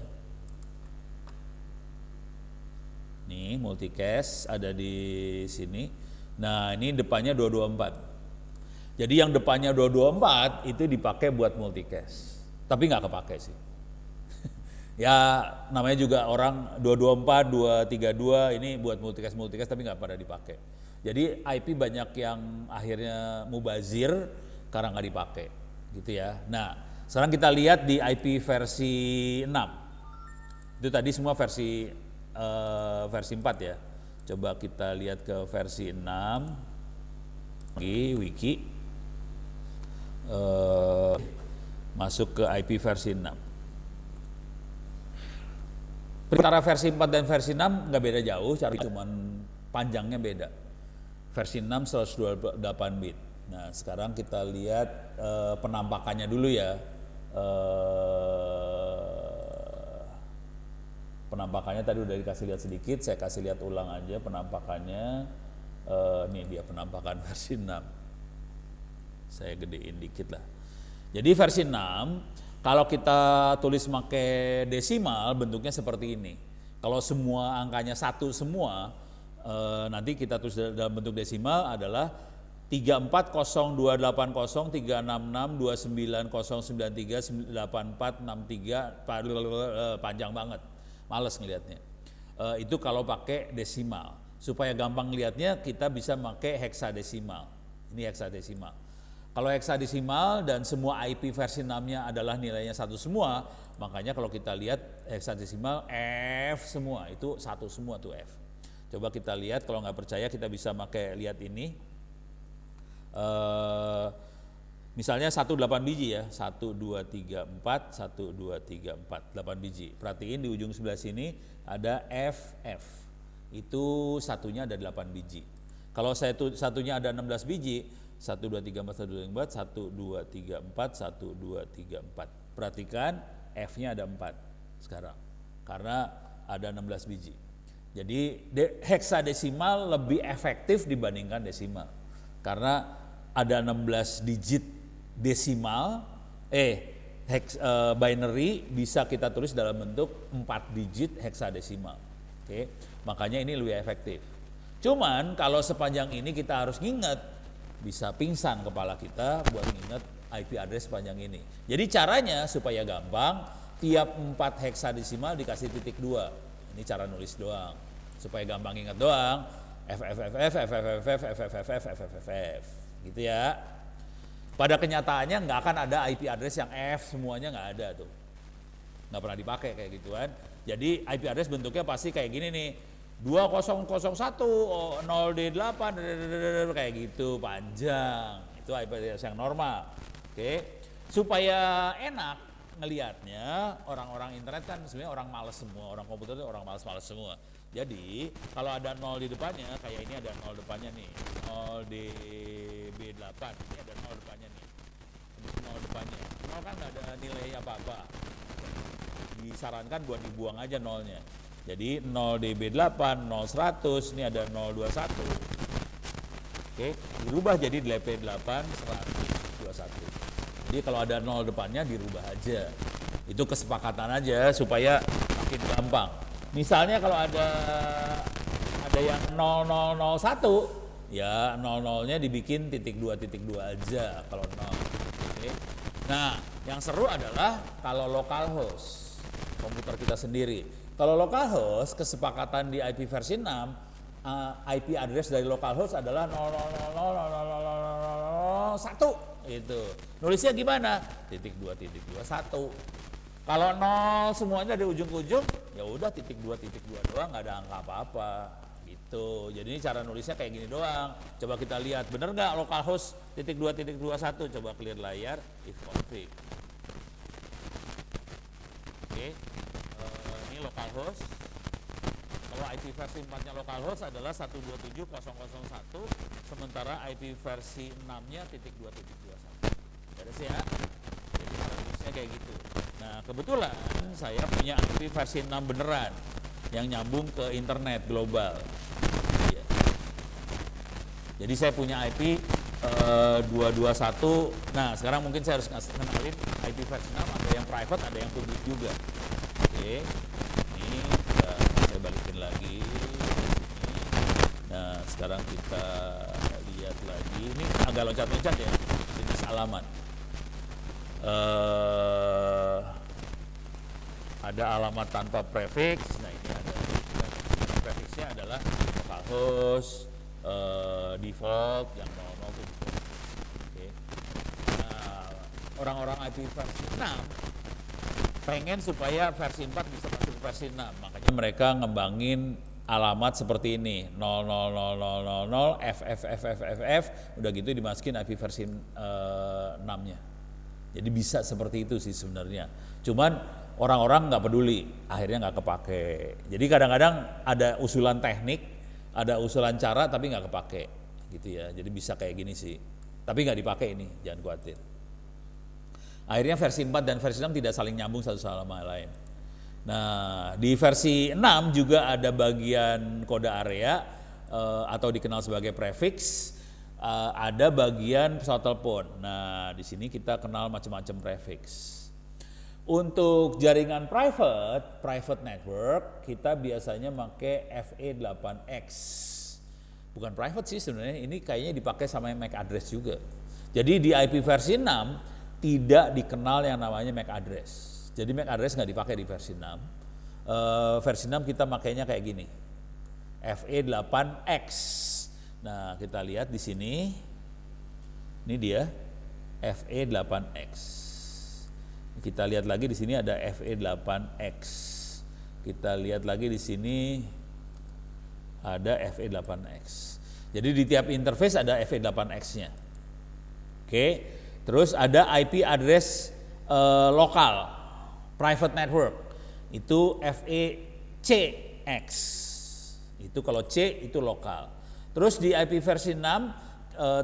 Nih multicast ada di sini. Nah ini depannya 224. Jadi yang depannya 224 itu dipakai buat multicast. Tapi nggak kepake sih. Ya namanya juga orang 224, 232 ini buat multicast tapi nggak pada dipakai. Jadi IP banyak yang akhirnya mubazir karena nggak dipakai gitu ya. Nah sekarang kita lihat di IP versi 6. Itu tadi semua versi 4 ya. Coba kita lihat ke versi 6. Wiki. Masuk ke IP versi 6. Antara versi 4 dan versi 6 nggak beda jauh, cuman panjangnya beda. Versi 6 128 bit. Nah sekarang kita lihat penampakannya dulu ya. Penampakannya tadi udah dikasih lihat sedikit, saya kasih lihat ulang aja penampakannya. Nih dia penampakan versi 6. Saya gedein dikit lah. Jadi versi 6, kalau kita tulis pakai desimal bentuknya seperti ini. Kalau semua angkanya 1 semua, nanti kita tulis dalam bentuk desimal adalah 3402862909938463 panjang banget. Males ngelihatnya. Itu kalau pakai desimal. Supaya gampang ngelihatnya kita bisa pakai heksadesimal. Ini heksadesimal. Kalau heksadesimal dan semua IP versi 6-nya adalah nilainya 1 semua, makanya kalau kita lihat heksadesimal F semua, itu 1 semua tuh F. Coba kita lihat, kalau nggak percaya kita bisa pakai lihat ini. Misalnya 18 biji ya, 1, 2, 3, 4, 1, 2, 3, 4, 8 biji. Perhatiin di ujung sebelah sini ada FF, itu satunya ada 8 biji. Kalau satunya ada 16 biji, 1, 2, 3, 4, 1, 2, 3, 4, 1, 2, 3, 4. Perhatikan F-nya ada 4 sekarang, karena ada 16 biji. Jadi heksadesimal lebih efektif dibandingkan desimal, karena ada 16 digit desimal, binary bisa kita tulis dalam bentuk 4 digit heksadesimal. Oke, makanya ini lebih efektif. Cuman kalau sepanjang ini kita harus nginget, bisa pingsan kepala kita buat nginget IP address sepanjang ini. Jadi caranya supaya gampang, tiap 4 heksadesimal dikasih titik 2. Ini cara nulis doang. Supaya gampang ingat doang, FFFF gitu ya. Pada kenyataannya nggak akan ada IP address yang F semuanya, nggak ada tuh, nggak pernah dipakai kayak gituan. Jadi IP address bentuknya pasti kayak gini nih, 2001 0D8 kayak gitu panjang. Itu IP address yang normal. Oke, supaya enak ngelihatnya, orang-orang internet kan sebenarnya orang malas semua, orang komputer itu orang malas semua. Jadi kalau ada 0 di depannya, kayak ini ada 0 depannya nih, 0DB8, ini ada 0 depannya nih, 0 depannya, 0 kan nggak ada nilai apa-apa, disarankan buat dibuang aja 0-nya. Jadi 0DB8, 0100, ini ada 021. Oke, dirubah jadi DP8 121. Jadi kalau ada 0 depannya dirubah aja. Itu kesepakatan aja supaya makin gampang. Misalnya kalau ada yang 0001, ya 00-nya dibikin titik 2 aja kalau 0. Oke. Nah, yang seru adalah kalau localhost, komputer kita sendiri. Kalau localhost, kesepakatan di IP versi 6, IP address dari localhost adalah 0000001 itu. Nulisnya gimana? titik 2 1. Kalau 0 semuanya dari ujung ke ujung, ya udah titik 2 doang, nggak ada angka apa-apa gitu. Jadi ini cara nulisnya kayak gini doang. Coba kita lihat, bener nggak localhost titik 2 1? Coba clear layar, if config. Oke, ini localhost. Kalau IP versi 4-nya localhost adalah 127.0.0.1, sementara IP versi 6-nya titik 2 1. Beres ya? Jadi cara nulisnya kayak gitu. Nah kebetulan saya punya IP versi 6 beneran. yang nyambung ke internet global. Ya. Jadi saya punya IP 221. Nah, sekarang mungkin saya harus kenalin IP versi 6, ada yang private, ada yang publik juga. Oke. Ini saya balikin lagi. Nah, sekarang kita lihat lagi. Ini agak loncat-loncat ya, jenis alamat. Ada alamat tanpa prefix. Nah, ini ada prefixnya adalah localhost, default yang 00 itu default. Oke. Nah, orang-orang IP versi 6 pengen supaya versi 4 bisa masuk ke versi 6. Makanya mereka ngembangin alamat seperti ini 000000 FFFFFF, udah gitu dimasukin IP versi 6-nya. Jadi bisa seperti itu sih sebenarnya. Cuman orang-orang nggak peduli, akhirnya nggak kepake. Jadi kadang-kadang ada usulan teknik, ada usulan cara tapi nggak kepake, gitu ya. Jadi bisa kayak gini sih. Tapi nggak dipakai ini, jangan khawatir. Akhirnya versi 4 dan versi 6 tidak saling nyambung satu sama lain. Nah, di versi 6 juga ada bagian kode area atau dikenal sebagai prefix. Ada bagian pesawat telepon. Nah, di sini kita kenal macam-macam prefix. Untuk jaringan private network, kita biasanya pakai FE8X. Bukan private sih sebenarnya, ini kayaknya dipakai sama MAC address juga. Jadi di IP versi 6 tidak dikenal yang namanya MAC address. Jadi MAC address nggak dipakai di versi 6. Versi 6 kita makainya kayak gini, FE8X. Nah, kita lihat di sini, ini dia FE8X. Kita lihat lagi di sini ada FE8X. Kita lihat lagi di sini ada FE8X. Jadi di tiap interface ada FE8X-nya. Oke, terus ada IP address lokal, private network, itu FECX. Itu kalau C itu lokal. Terus di IP versi 6,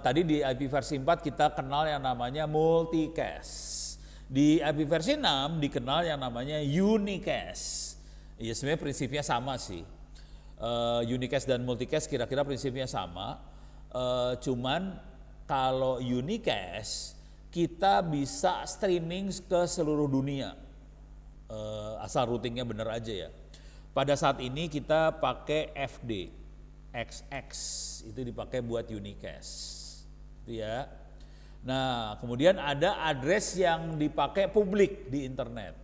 tadi di IP versi 4 kita kenal yang namanya multicast. Di IP versi 6 dikenal yang namanya unicast. Ya sebenarnya prinsipnya sama sih. Unicast dan multicast kira-kira prinsipnya sama. Cuman kalau unicast kita bisa streaming ke seluruh dunia. Asal routingnya benar aja ya. Pada saat ini kita pakai FD. XX itu dipakai buat unicast, itu ya. Nah, kemudian ada address yang dipakai publik di internet.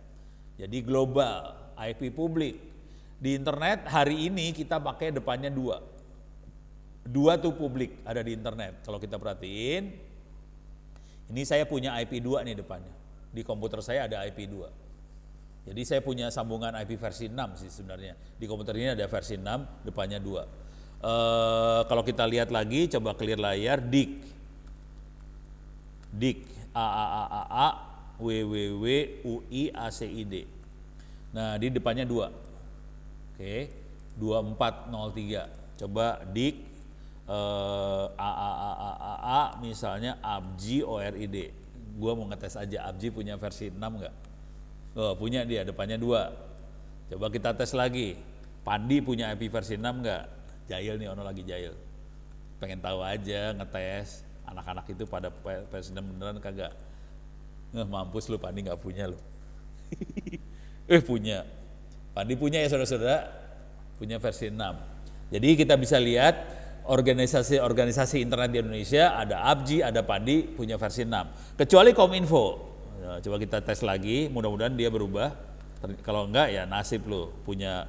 Jadi global, IP publik. Di internet hari ini kita pakai depannya 2. 2 tuh publik ada di internet. Kalau kita perhatiin, ini saya punya IP 2 nih depannya. Di komputer saya ada IP 2. Jadi saya punya sambungan IP versi 6 sih sebenarnya. Di komputer ini ada versi 6, depannya 2. Kalau kita lihat lagi, coba clear layar, DIC AAAAA WWW UI ACID. Nah, di depannya 2. Oke, 2403. Coba DIC AAAAA misalnya ABJI ORID. Gua mau ngetes aja ABJI punya versi 6 enggak? Oh, punya dia, depannya 2. Coba kita tes lagi. Pandi punya IP versi 6 enggak? Jahil nih, ono lagi jahil. Pengen tahu aja, ngetes. Anak-anak itu pada versi 6 beneran kagak? Mampus lu, Pandi nggak punya lu. Punya. Pandi punya ya saudara-saudara, punya versi 6. Jadi kita bisa lihat organisasi-organisasi internet di Indonesia, ada ABJI, ada Pandi, punya versi 6. Kecuali Kominfo. Nah, coba kita tes lagi, mudah-mudahan dia berubah. Kalau enggak ya nasib lu, punya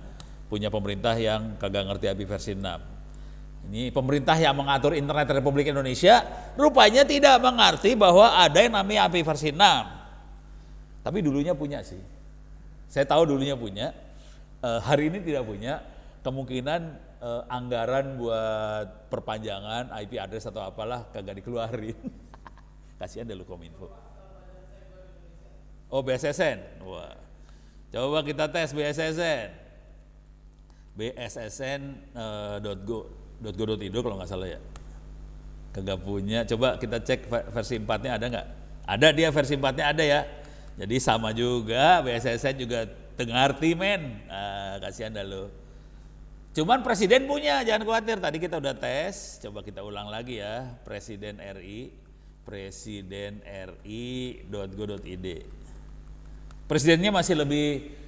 pemerintah yang kagak ngerti IP versi 6. Ini pemerintah yang mengatur internet Republik Indonesia rupanya tidak mengerti bahwa ada yang namanya IP versi 6. Tapi dulunya punya sih. Saya tahu dulunya punya. Hari ini tidak punya. Kemungkinan anggaran buat perpanjangan IP address atau apalah kagak dikeluarin. Kasihan deh lu Kominfo. Oh, BSSN. Wah. Coba kita tes BSSN. bssn.go.id kalau nggak salah ya. Kagak punya. Coba kita cek versi 4-nya ada nggak? Ada, dia versi 4-nya ada ya. Jadi sama juga, BSSN juga tengarti men. Kasihan dah lo. Cuman presiden punya, jangan khawatir. Tadi kita udah tes, coba kita ulang lagi ya. Presiden RI, presidenri.go.id. Presidennya masih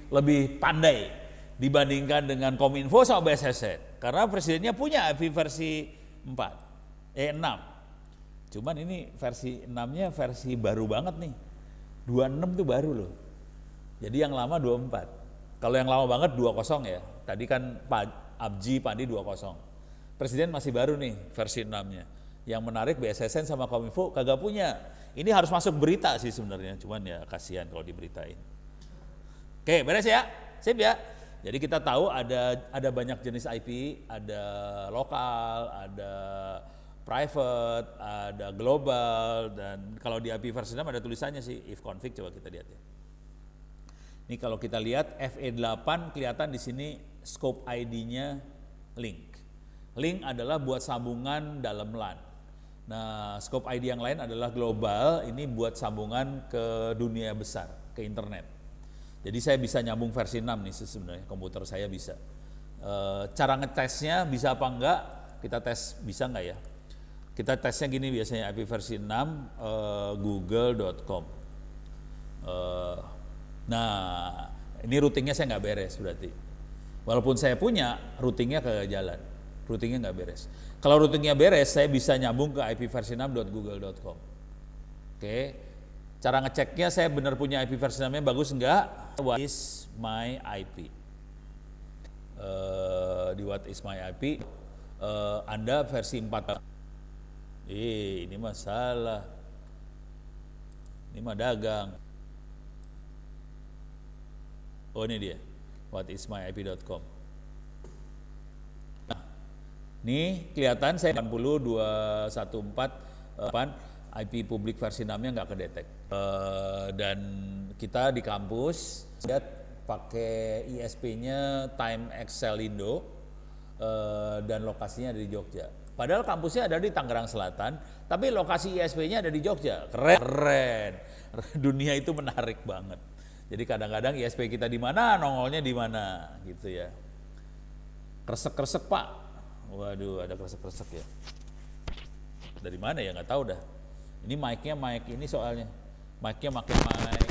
lebih pandai dibandingkan dengan Kominfo sama BSSN. Karena presidennya punya IP versi 6. Cuman ini versi 6-nya versi baru banget nih. 26 tuh baru loh. Jadi yang lama 24. Kalau yang lama banget 20 ya. Tadi kan Abji Pandi 20. Presiden masih baru nih versi 6-nya. Yang menarik BSSN sama Kominfo kagak punya. Ini harus masuk berita sih sebenarnya, cuman ya kasihan kalau diberitain. Oke, beres ya? Sip ya? Jadi kita tahu ada banyak jenis IP, ada lokal, ada private, ada global, dan kalau di IP versi 6 ada tulisannya sih if config, coba kita lihat ya. Ini kalau kita lihat FE8 kelihatan di sini scope ID-nya link. Link adalah buat sambungan dalam LAN. Nah, scope ID yang lain adalah global, ini buat sambungan ke dunia besar, ke internet. Jadi saya bisa nyambung versi 6 nih sebenarnya, komputer saya bisa. Cara ngetesnya bisa apa enggak, kita tes bisa enggak ya? Kita tesnya gini biasanya IP versi 6 google.com. Nah, ini routingnya saya nggak beres berarti. Walaupun saya punya, routingnya kagak jalan. Routingnya nggak beres. Kalau routingnya beres, saya bisa nyambung ke IP versi 6.google.com. Oke, cara ngeceknya saya benar punya IP versi 6-nya bagus nggak? What is my IP? Di what is my IP? Anda versi 4. Ini masalah. Ini mah dagang. Oh ini dia, whatismyip.com. Nah, ini kelihatan saya 80214 IP publik versi 6-nya nggak kedetek. Dan kita di kampus lihat pakai ISP-nya Time Excel Indo dan lokasinya ada di Jogja. Padahal kampusnya ada di Tangerang Selatan, tapi lokasi ISP-nya ada di Jogja. Keren. Dunia itu menarik banget. Jadi kadang-kadang ISP kita di mana, nongolnya di mana, gitu ya. Kresek-kresek Pak. Waduh, ada kresek-kresek ya. Dari mana ya, nggak tahu dah. Ini mic-nya mic ini soalnya. Mic-nya makin mic.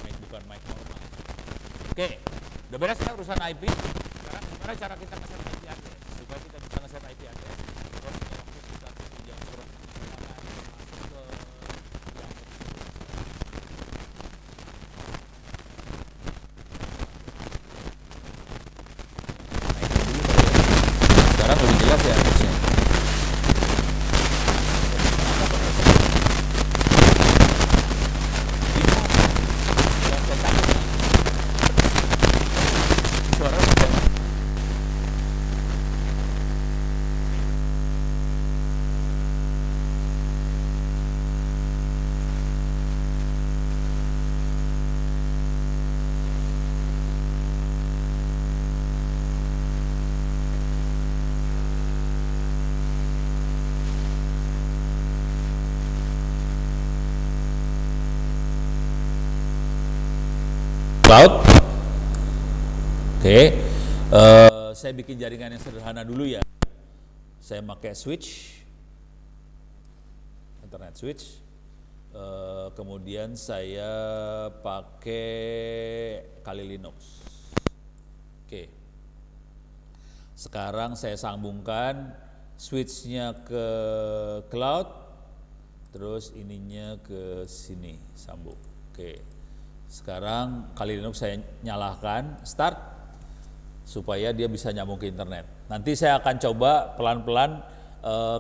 Mic bukan mic normal. Oke, udah beres ya urusan IP. Sekarang gimana cara kita nge-set IP address? Supaya kita bisa nge-set IP address. Terus kita pinjam surat sekarang lebih jelas ya harusnya. Suara cloud. Oke, saya bikin jaringan yang sederhana dulu ya. Saya pakai switch, internet switch. Kemudian saya pakai Kali Linux. Oke. Sekarang saya sambungkan switchnya ke cloud, terus ininya ke sini sambung. Oke. Sekarang Kali Linux saya nyalakan, start, supaya dia bisa nyambung ke internet. Nanti saya akan coba pelan-pelan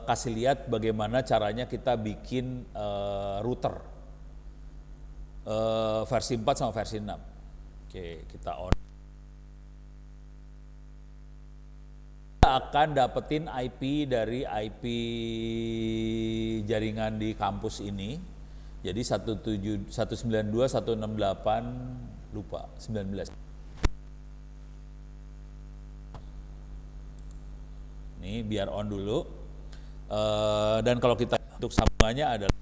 kasih lihat bagaimana caranya kita bikin router versi 4 sama versi 6. Oke, kita on. Kita akan dapetin IP dari IP jaringan di kampus ini. Jadi 192.168 lupa 19. Ini biar on dulu. Dan kalau kita untuk sambungannya adalah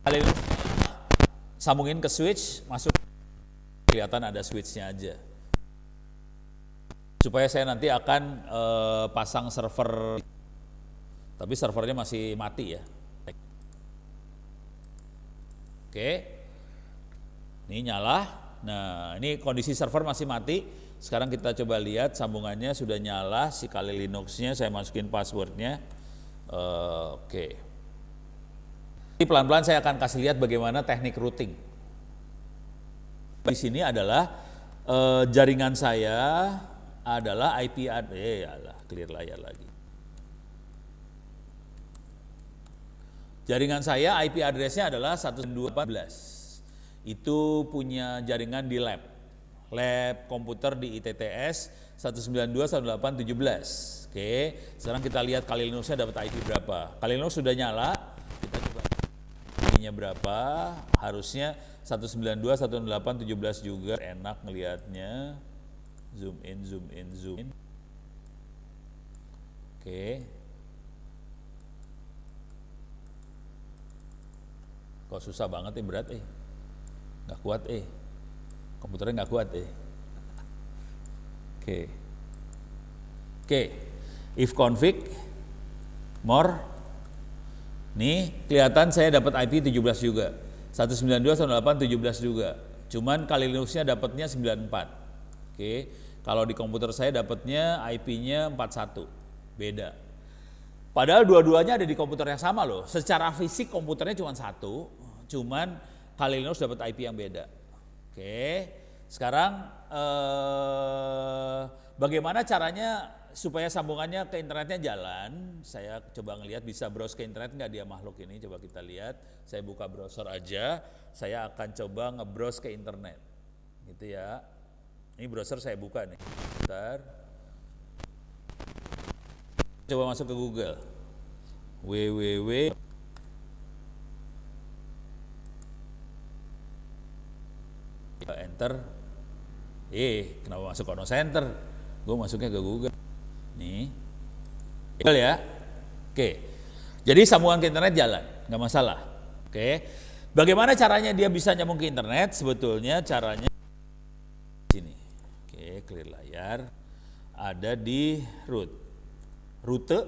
Kali sambungin ke switch, masuk, kelihatan ada switchnya aja. Supaya saya nanti akan pasang server, tapi servernya masih mati ya. Oke, ini nyala. Nah, ini kondisi server masih mati. Sekarang kita coba lihat sambungannya sudah nyala, si Kali Linux-nya saya masukin passwordnya. Oke. Pelan-pelan saya akan kasih lihat bagaimana teknik routing. Di sini adalah jaringan saya adalah IP address, clear layar lagi. Jaringan saya IP address-nya adalah 192.14. Itu punya jaringan di lab komputer di ITTS 192.168.17. Oke, sekarang kita lihat Kali Linux-nya dapat IP berapa. Kali Linux sudah nyala, kita coba IP-nya berapa. Harusnya 192.168.17 juga. Enak ngelihatnya. Zoom in, zoom in, zoom in. Oke. Kok susah banget berat nggak kuat komputernya nggak kuat Oke, if config more, nih kelihatan saya dapat IP 17 juga, 192.168.17 juga, cuman Kali Linux-nya dapatnya 94. Oke, kalau di komputer saya dapatnya IP-nya 41, beda. Padahal dua-duanya ada di komputer yang sama loh, secara fisik komputernya cuma satu, cuman Kali Linux dapat IP yang beda. Oke, sekarang bagaimana caranya supaya sambungannya ke internetnya jalan? Saya coba ngelihat bisa browse ke internet nggak dia makhluk ini. Coba kita lihat. Saya buka browser aja. Saya akan coba nge-browse ke internet, gitu ya. Ini browser saya buka nih. Bentar. Coba masuk ke Google. www. Enter. Kenapa masuk Kono Center? Gue masuknya ke Google. Nih. Google ya. Oke. Jadi sambungan ke internet jalan, nggak masalah. Oke. Bagaimana caranya dia bisa nyambung ke internet? Sebetulnya caranya sini. Oke, clear layar. Ada di rute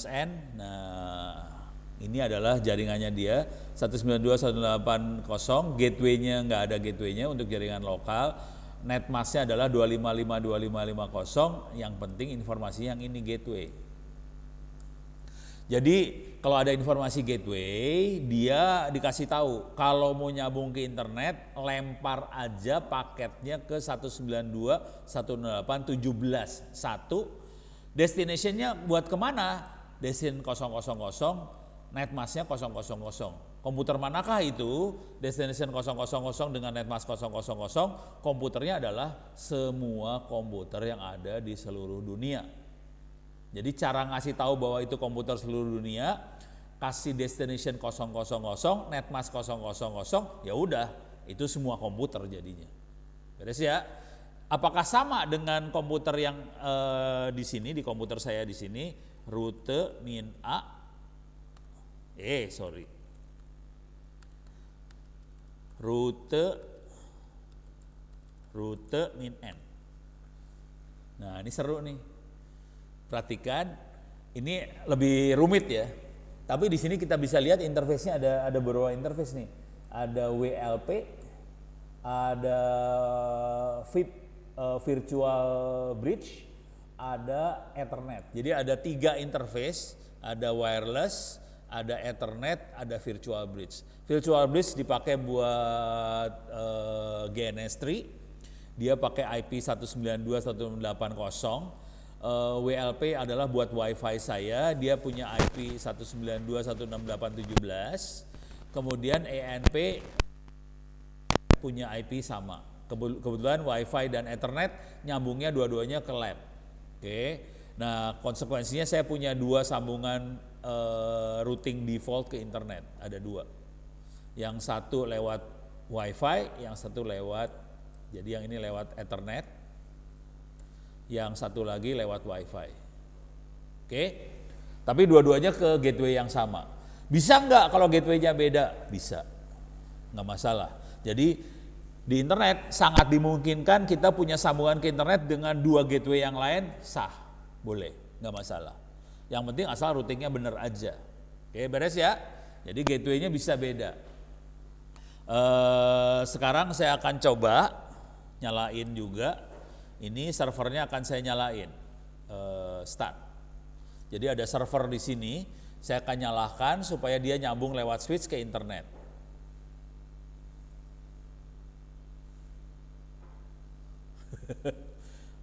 -n. Nah, ini adalah jaringannya dia 192.168.0, gateway-nya nggak ada gateway-nya untuk jaringan lokal, netmask-nya adalah 255.2550, yang penting informasi yang ini gateway. Jadi kalau ada informasi gateway, dia dikasih tahu kalau mau nyambung ke internet, lempar aja paketnya ke 192.168.17. Destination-nya buat kemana? Destination 000, netmask-nya 000. Komputer manakah itu? Destination 000 dengan netmask 000, komputernya adalah semua komputer yang ada di seluruh dunia. Jadi cara ngasih tahu bahwa itu komputer seluruh dunia, kasih destination 000, netmask 000, ya udah, itu semua komputer jadinya. Beres ya? Apakah sama dengan komputer yang di sini, di komputer saya di sini, rute -a, rute -n. Nah, ini seru nih. Perhatikan, ini lebih rumit ya. Tapi di sini kita bisa lihat interface-nya ada beberapa interface nih. Ada WLP, ada VIP, virtual bridge, ada Ethernet. Jadi ada 3 interface, ada wireless, ada Ethernet, ada virtual bridge. Virtual bridge dipakai buat GNS3, dia pakai IP 192.168.0. WLP adalah buat WiFi saya, dia punya IP 192.168.17. Kemudian ENP punya IP sama. Kebetulan WiFi dan Ethernet nyambungnya dua-duanya ke lab. Oke. Nah, konsekuensinya saya punya 2 sambungan routing default ke internet, ada 2. Yang satu lewat WiFi, yang satu lewat, jadi yang ini lewat Ethernet, yang satu lagi lewat WiFi. Oke. Tapi dua-duanya ke gateway yang sama. Bisa nggak kalau gateway-nya beda? Bisa. nggak masalah. Jadi di internet sangat dimungkinkan kita punya sambungan ke internet dengan 2 gateway yang lain, sah, boleh, nggak masalah. Yang penting asal routingnya bener aja. Oke, beres ya. Jadi gateway-nya bisa beda. Sekarang saya akan coba nyalain juga. Ini servernya akan saya nyalain. Start. Jadi ada server di sini. Saya akan nyalakan supaya dia nyambung lewat switch ke internet.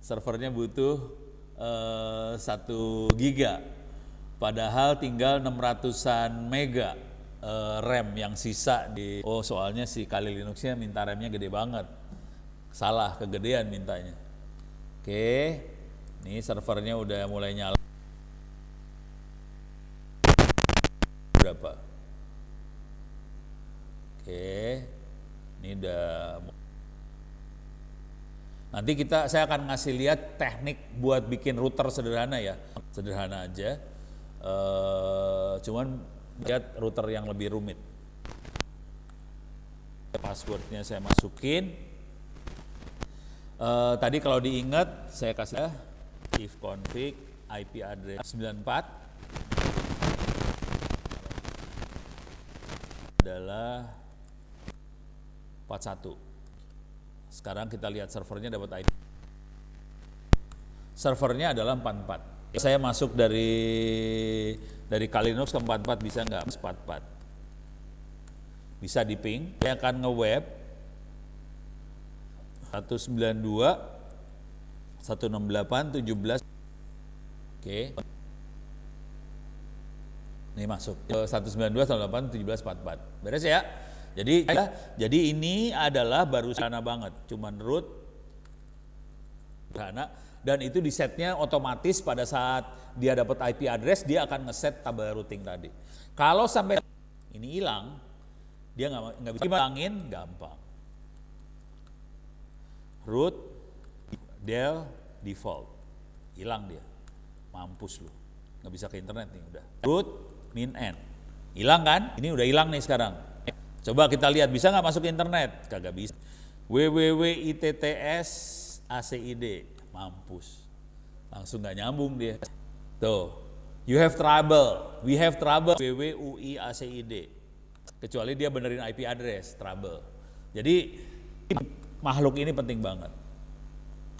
Servernya butuh 1 giga, padahal tinggal 600-an mega RAM yang sisa di. Oh, soalnya si Kali Linuxnya minta RAM-nya gede banget, salah, kegedean mintanya. Oke, ini servernya udah mulai nyala. Berapa? Oke, ini udah. Nanti saya akan ngasih lihat teknik buat bikin router sederhana ya, sederhana aja. Cuman lihat router yang lebih rumit. Passwordnya saya masukin. Tadi kalau diingat saya kasih ifconfig IP address 94 adalah 41. Sekarang kita lihat servernya dapat IP. Servernya adalah 44. Saya masuk dari Kali Linux ke 44 bisa nggak? 44. Bisa di ping. Saya akan nge-web 192.168.17. Oke. Ini masuk 192.168.17.44. Beres ya? Jadi ini adalah baru sederhana banget, cuman root sederhana, dan itu di setnya otomatis pada saat dia dapat IP address dia akan ngeset tabel routing tadi. Kalau sampai ini hilang, dia nggak bisa hilangin, gampang. Root del default, hilang dia, mampus lu, nggak bisa ke internet nih udah. Root min n, hilang kan? Ini udah hilang nih sekarang. Coba kita lihat bisa nggak masuk internet? Kagak bisa. www.itts.acid, mampus. Langsung nggak nyambung dia. Tuh, you have trouble, we have trouble. www.uiacid. Kecuali dia benerin IP address, trouble. Jadi makhluk ini penting banget.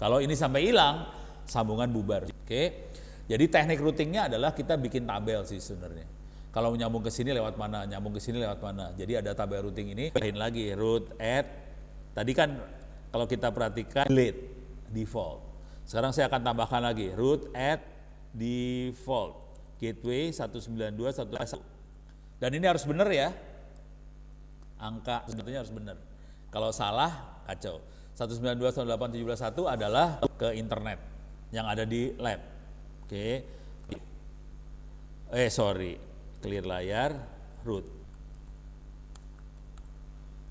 Kalau ini sampai hilang, sambungan bubar. Oke. Jadi teknik routingnya adalah kita bikin tabel sih sebenarnya. Kalau nyambung ke sini lewat mana, nyambung ke sini lewat mana. Jadi ada tabel routing ini, pilih lagi root add. Tadi kan kalau kita perhatikan delete default. Sekarang saya akan tambahkan lagi root add default gateway 192.168. Dan ini harus benar ya. Angka sebetulnya harus benar. Kalau salah kacau. 192.168.17.1 adalah ke internet yang ada di lab. Oke. Clear layar, root.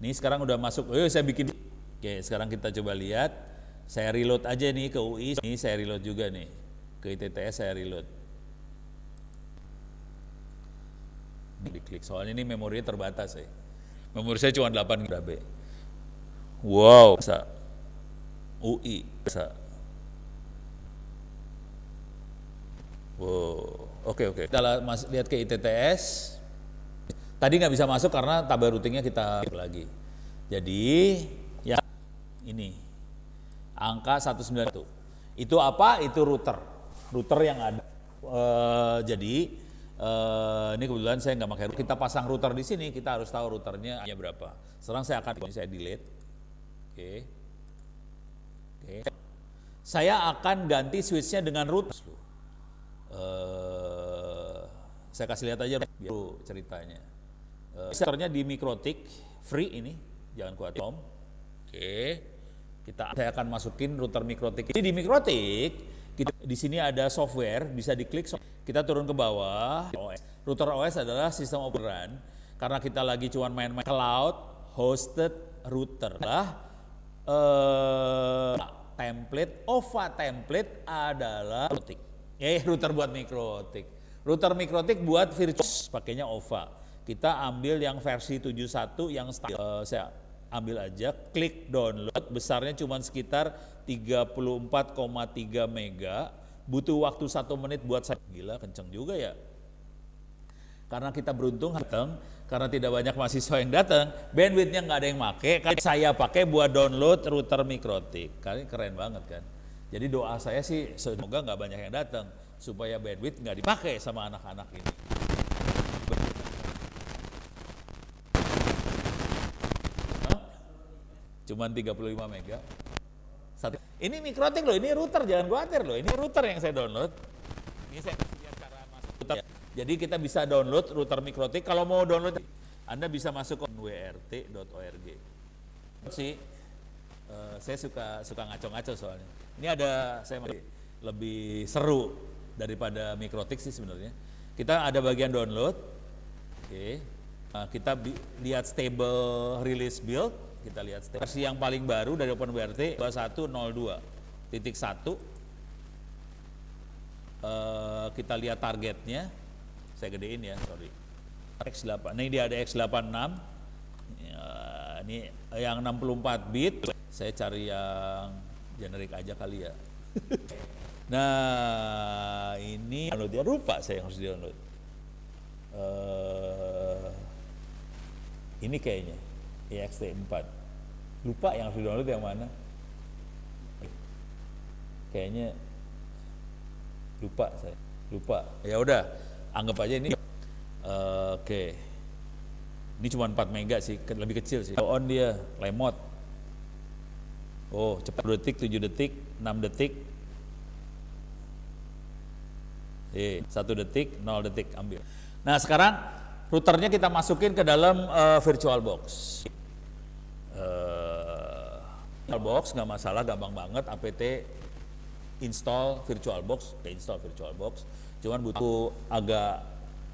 Ini sekarang udah masuk, saya bikin. Oke, sekarang kita coba lihat. Saya reload aja nih ke UI, ini saya reload juga nih. Ke ITTS saya reload. Ini diklik, soalnya ini memorinya terbatas ya. Memori saya cuma 8 GB. Wow, bisa. UI, bisa. Wow. Oke. Kita lihat ke ITTS. Tadi nggak bisa masuk karena tabel routingnya kita lagi. Jadi ya ini angka 191. Itu apa? Itu router yang ada. Ini kebetulan saya nggak pakai. Kita pasang router di sini, kita harus tahu routernya berapa. Sekarang saya delete. Oke. Saya akan ganti switchnya dengan router. Saya kasih lihat aja biar ceritanya. Servernya di MikroTik free ini, jangan khawatir. Oke, saya akan masukin router MikroTik. Jadi di MikroTik di sini ada software, bisa diklik. Kita turun ke bawah. Router OS adalah sistem operan. Karena kita lagi cuman main-main cloud hosted router lah. Template OVA template adalah router buat MikroTik. Router MikroTik buat virtual pakainya OVA. kita ambil yang versi 71 yang saya ambil aja, klik download, besarnya cuma sekitar 34,3 mega, butuh waktu 1 menit buat saya. Gila, kenceng juga ya. Karena kita beruntung datang, karena tidak banyak mahasiswa yang datang, bandwidthnya nggak ada yang pakai, kan saya pakai buat download router Mikrotik. Keren banget kan. Jadi doa saya sih semoga nggak banyak yang datang, supaya bandwidth nggak dipakai sama anak-anak ini. Cuman 35 mega. Ini Mikrotik loh, ini router, jangan khawatir loh, ini router yang saya download. Ini saya kasih lihat cara masuk router. Jadi kita bisa download router Mikrotik. Kalau mau download, Anda bisa masuk ke wrt.org. Saya suka ngaco-ngaco soalnya. Ini ada, saya lebih seru daripada Mikrotik sih sebenarnya. Kita ada bagian download. Oke. Kita lihat stable release build. Kita lihat versi yang paling baru dari OpenWrt 2102.1. Kita lihat targetnya. Saya gedein ya, sorry. X8. Ini dia ada X86. Ya, ini yang 64 bit. Saya cari yang generik aja kali ya. Nah, ini download dia, lupa saya yang harus di-download. Ini kayaknya ext4. Lupa yang harus di-download yang mana. Kayaknya lupa saya. Lupa. Ya udah, anggap aja ini. Oke. Ini cuma 4 mega sih, lebih kecil sih. On dia, lemot. Oh, cepat 2 detik, 7 detik, 6 detik. 1 detik, 0 detik, ambil. Nah, sekarang routernya kita masukin ke dalam VirtualBox. VirtualBox nggak masalah, gampang banget. apt install VirtualBox, install VirtualBox. Cuman butuh agak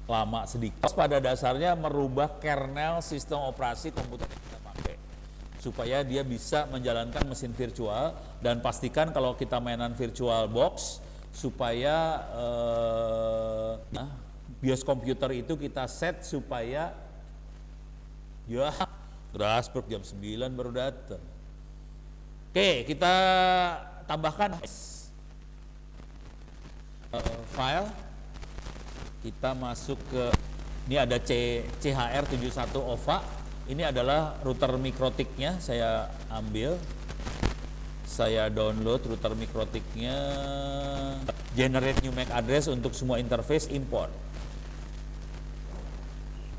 lama sedikit. Pada dasarnya merubah kernel sistem operasi komputer yang kita pakai supaya dia bisa menjalankan mesin virtual, dan pastikan kalau kita mainan VirtualBox supaya BIOS komputer itu kita set supaya ya Grasberg jam 9 baru datang. Oke, kita tambahkan file. Kita masuk ke, ini ada CHR71 OVA. Ini adalah router Mikrotiknya, saya ambil. Saya download router Mikrotiknya. Generate new MAC address untuk semua interface, import.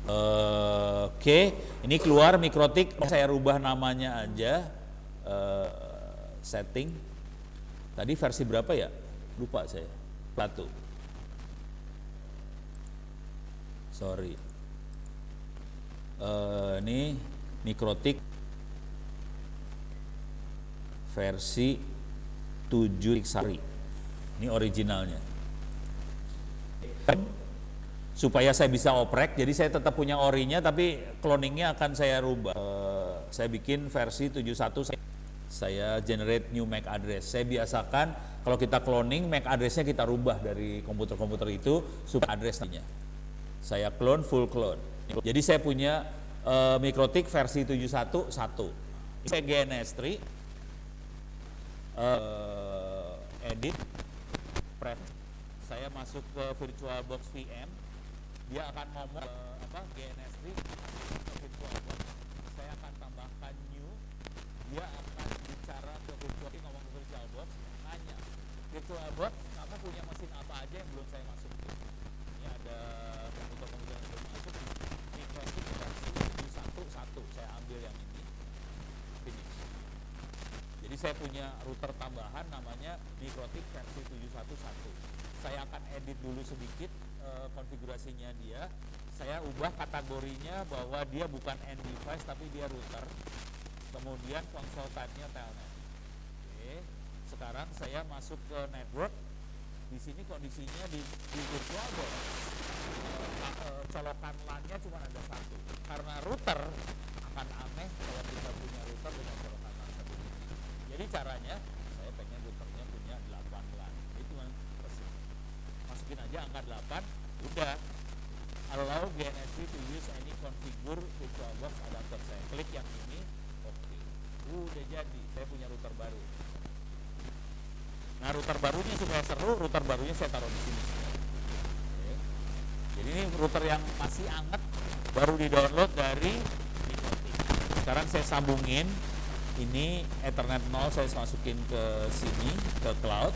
Oke, ini keluar Mikrotik. Saya rubah namanya aja. Setting. Tadi versi berapa ya? Lupa saya. 1. Sorry. Ini Mikrotik versi 7 Sari. Ini originalnya. Supaya saya bisa oprek, jadi saya tetap punya orinya, tapi cloningnya akan saya rubah. Saya bikin versi 71. Saya generate new MAC address. Saya biasakan kalau kita cloning, MAC addressnya kita rubah dari komputer-komputer itu supaya addressnya. Saya clone, full clone. Jadi saya punya Mikrotik versi 71.1. Saya GNS3, edit, prep. Saya masuk ke VirtualBox VM. Dia akan ngomong GNS3 VirtualBox. Saya akan tambahkan new. Dia akan bicara ke VirtualBox, ngomong ke VirtualBox, nanya, VirtualBox, kamu punya mesin apa aja yang belum saya masukin? Ini ada komputer-komputer yang belum masuk. Mikrotik versi 71.1, saya ambil yang ini. Finish. Jadi saya punya router tambahan namanya Mikrotik versi 711. Saya akan edit dulu sedikit konfigurasinya dia. Saya ubah kategorinya bahwa dia bukan end device tapi dia router. Kemudian console type-nya telnet. Oke. Sekarang saya masuk ke network. Di sini kondisinya di VirtualBox. Colokan LAN-nya cuma ada 1. Karena router akan aneh kalau kita punya router dengan colokan LAN 1. Jadi caranya saya pengen routernya punya 8 LAN. Itu masukin aja angka 8, udah allow GNSP to use any configure VirtualBox adapter. Saya klik yang ini, oke. Udah jadi, saya punya router baru. Nah, router barunya supaya seru, router barunya saya taruh di sini. Oke. Jadi ini router yang masih anget, baru di-download dari Mikrotik. Sekarang saya sambungin, ini Ethernet 0 saya masukin ke sini, ke cloud.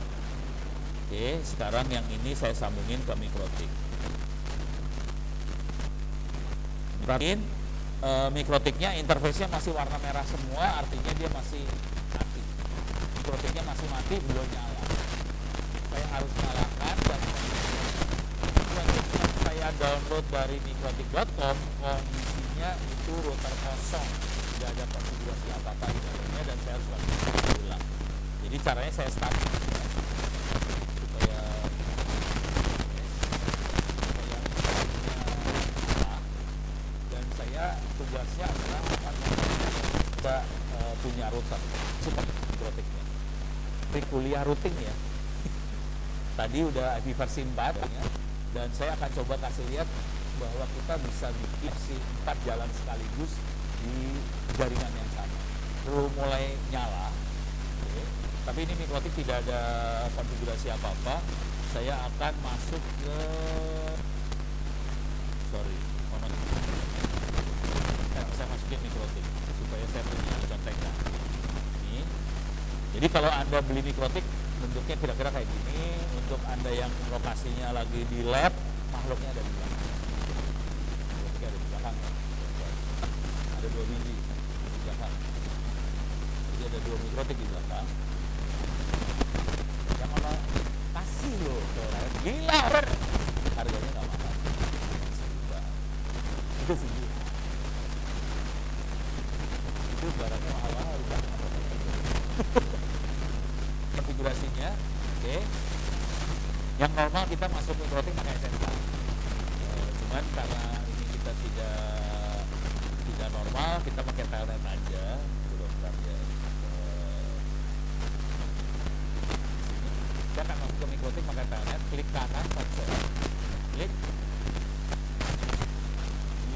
Oke, sekarang yang ini saya sambungin ke Mikrotik. Perhatiin, Mikrotiknya interface-nya masih warna merah semua, artinya dia masih mati. Mikrotiknya masih mati, belum nyala. Saya harus nyalakan dan saya download dari mikrotik.com, kondisinya itu router kosong, tidak ada konfigurasi apa-apa di dalamnya dan saya harus lakukan ulang. Jadi caranya saya start ya, supaya dan saya tugasnya adalah coba punya router super mikrotiknya. Kuliah routing ya. Tadi udah IP versi 4 ya, dan saya akan coba kasih lihat bahwa kita bisa bikin si 4 jalan sekaligus di jaringan yang sama. Perlu mulai nyala, oke. Tapi ini Mikrotik tidak ada konfigurasi apa-apa. Saya akan masuk ke saya masukin Mikrotik supaya saya punya contekan. Ini. Jadi kalau Anda beli Mikrotik bentuknya kira-kira kayak gini. Untuk Anda yang lokasinya lagi di lab, makhluknya ada di belakang. Mikrotiknya ada di belakang. Ada 2 biji di belakang. Jadi ada 2 Mikrotik di belakang. Yang mana kasih loh ke orang gila, harganya nggak mahal. Itu sih. Itu barangnya mahal-mahal konfigurasinya, oke. Yang normal kita masuk Mikrotik pakai SSH. Cuman karena ini kita tidak normal, kita pakai telnet aja. Kita akan masuk ke Mikrotik pakai telnet, klik kanan konsol, klik.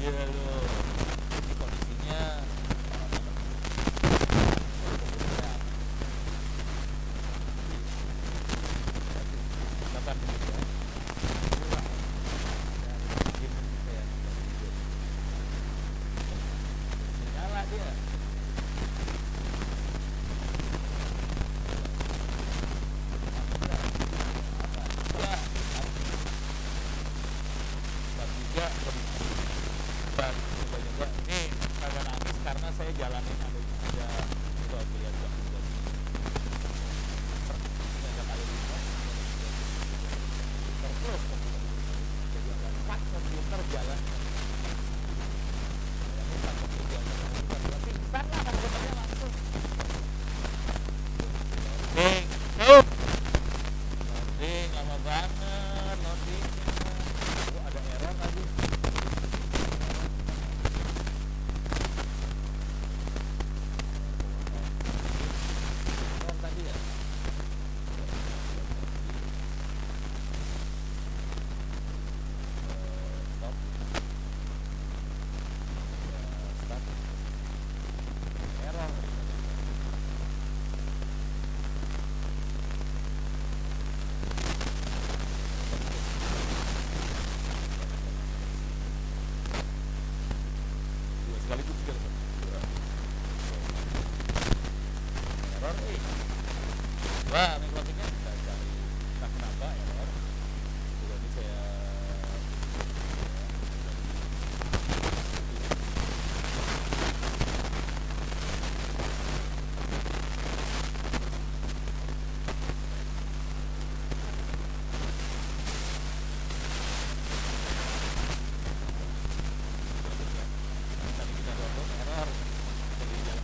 Iya loh. Ini kondisinya wah, Mikrotiknya bisa cari tak kenapa error. Jadi saya tadi kita download error. Jadi jalan.